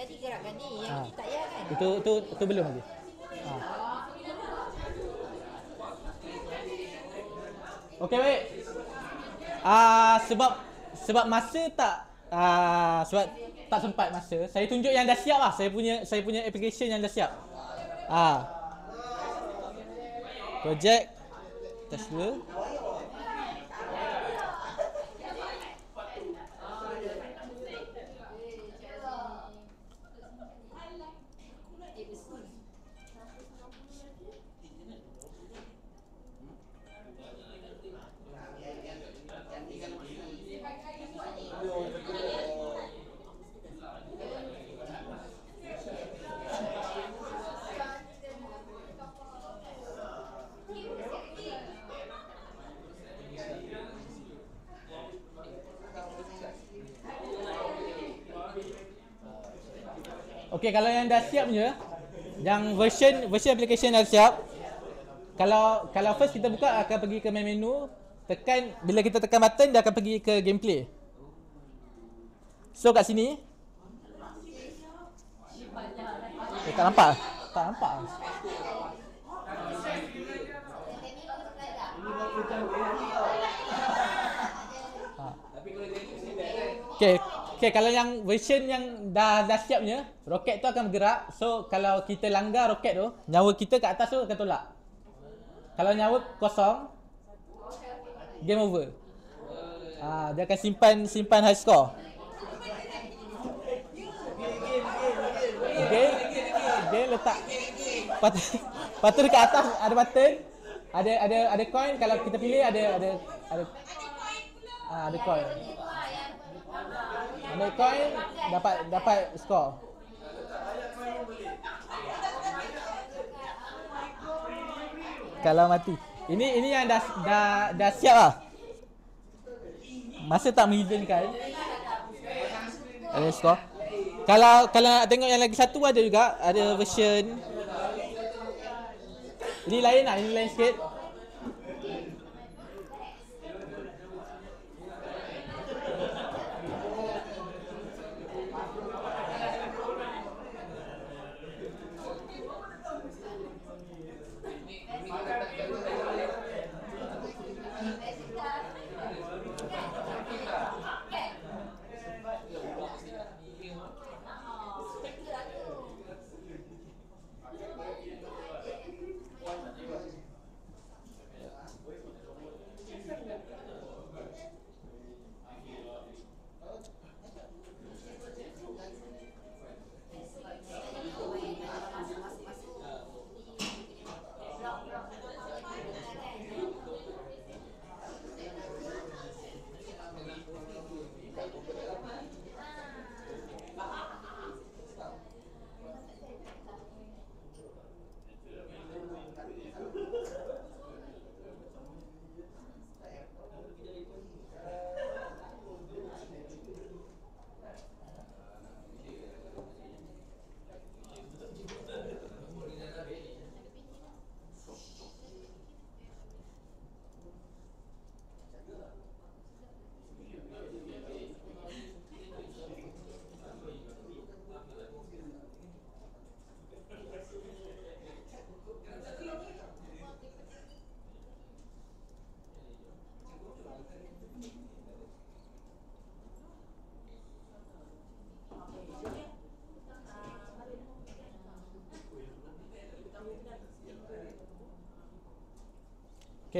tadi gerakan ni yang tak ya kan? Itu belum lagi. Okey baik. Sebab masa tak sebab tak sempat masa. Saya tunjuk yang dah siap lah. Saya punya application yang dah siap. Project test 2. Okey, kalau yang dah siap punya, yang version application dah siap. Kalau first kita buka akan pergi ke main menu, bila kita tekan button dia akan pergi ke gameplay. So kat sini tak nampak. Okay, kalau yang version yang dah siapnya, roket tu akan bergerak. So kalau kita langgar roket tu, nyawa kita kat atas tu akan tolak. Kalau nyawa kosong, game over. Dia akan simpan high score. Okay, letak patut dekat atas ada button. Ada coin, kalau kita pilih ada coin. Ambil coin dapat skor. Kalau mati. Ini yang dah siap lah. Masa tak mengizinkan. Ada skor. Kalau nak tengok yang lagi satu ada juga, ada version. Ini lain lah, ini lain sikit.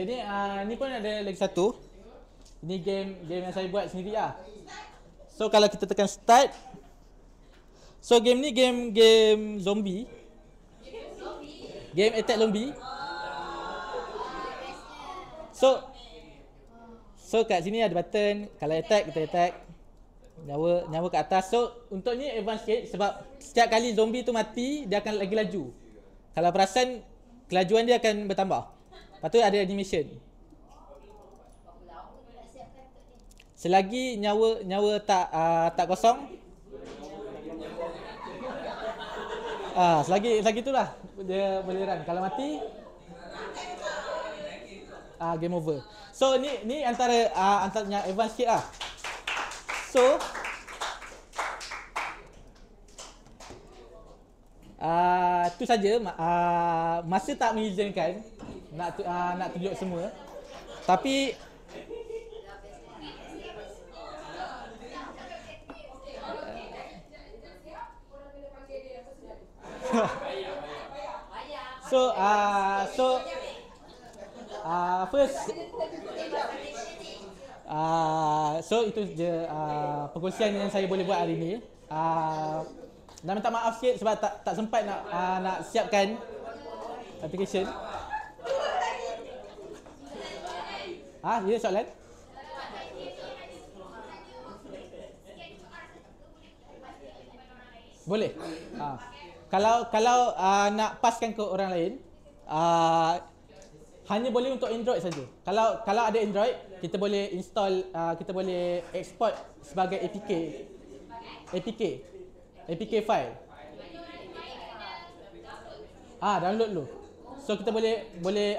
Okay, ni pun ada lagi satu. Ini game yang saya buat sendiri lah. So kalau kita tekan start. So game ni game zombie. Game attack zombie. So kat sini ada button. Kalau attack, kita attack. Nyawa kat atas. So untuk ni advance sikit sebab setiap kali zombie tu mati, dia akan lagi laju. Kalau perasan, kelajuan dia akan bertambah. Lepas tu ada animation. Selagi nyawa tak kosong. Selagi itulah dia boleh run. Kalau mati, game over. So ni antaranya advance sikit lah. So tu saja. Masa tak mengizinkan nak tunjuk semua. Tapi So itu je perkongsian yang saya boleh buat hari ni. Nak minta maaf sikit sebab tak sempat nak siapkan application. Dia soalan? Boleh. Kalau nak paskan ke orang lain, hanya boleh untuk Android saja. Kalau ada Android, kita boleh install, kita boleh export sebagai APK file. Download dulu. So kita boleh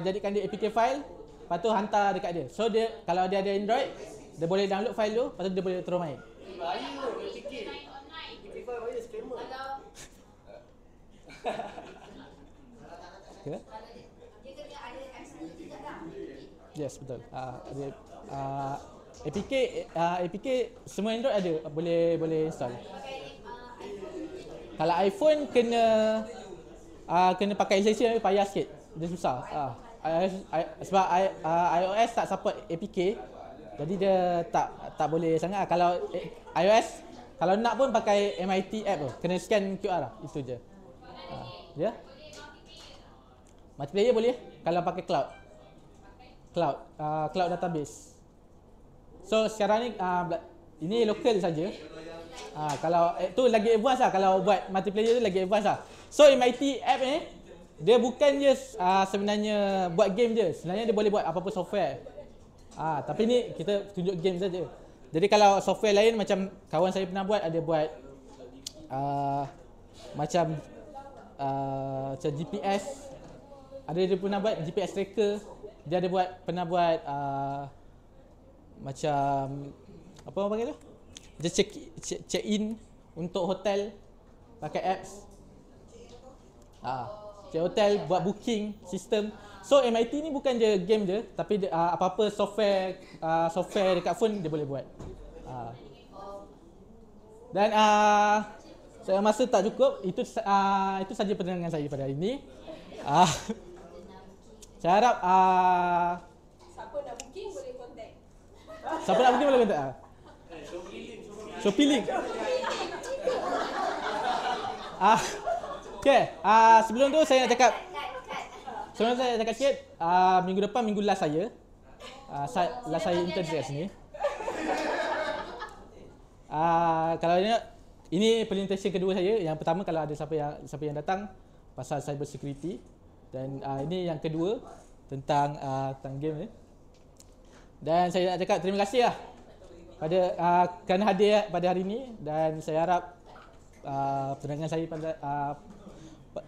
jadikan dia APK file, lepas tu hantar dekat dia. So dia kalau dia ada Android, dia boleh download file tu, lepas tu dia boleh terus main. Okay. Yes, betul. APK semua Android ada, boleh install. Kalau iPhone kena pakai extension, payah sikit. Dia susah. Sebab iOS tak support APK, jadi dia tak boleh sangat. Kalau iOS, kalau nak pun pakai MIT app tu, kena scan QR lah, itu je. Multiplayer boleh kalau pakai cloud database. So sekarang ni ini local saja. Kalau tu lagi advance lah, kalau buat multiplayer tu lagi advance lah. So MIT app ni dia bukan je sebenarnya buat game je. Sebenarnya dia boleh buat apa-apa software. Tapi ni kita tunjuk game saja. Jadi kalau software lain macam kawan saya pernah buat, ada buat macam GPS. Dia pernah buat GPS tracker. Dia ada pernah buat macam apa orang panggil tu? Dia check in untuk hotel pakai apps. Check hotel, buat booking sistem. So MIT ni bukan je game je, tapi apa-apa software dekat phone dia boleh buat. Dan saya masa tak cukup, itu saja penerangan saya pada hari ini. Saya harap Siapa nak booking boleh contact. siapa nak booking boleh contact. Shopee link. Okay, sebelum tu saya nak cakap sikit, minggu depan, minggu last saya intern dekat sini. Kalau ini presentation kedua saya. Yang pertama kalau ada siapa yang datang pasal cyber security, dan ini yang kedua tentang game ni. Dan saya nak cakap terima kasih lah kerana hadir pada hari ini, dan saya harap penerangan saya pada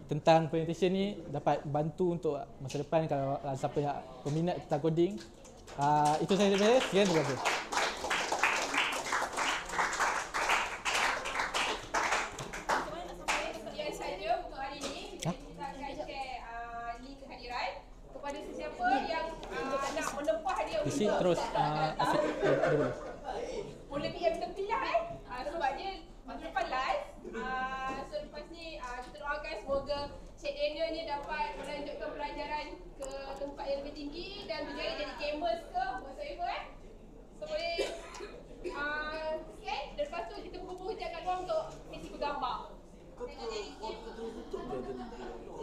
tentang presentation ni dapat bantu untuk masa depan kalau siapa yang peminat tentang coding. Itu saja dari saya. Sekian, terima kasih. Sekian saja untuk hari ini. Kita akan share link kehadiran kepada sesiapa yang nak menempah hadiah Di sini terus asyik ada boleh. boleh PM terpilih sebabnya masa depan live. So lepas ni kita doakan semoga Cik Daniel ni dapat melanjutkan pelajaran ke tempat yang lebih tinggi dan berjaya jadi gamers ke whatsoever So boleh scan dan lepas tu kita berhubung hujat kat luar untuk misi bergambar. Kau tutup je tadi.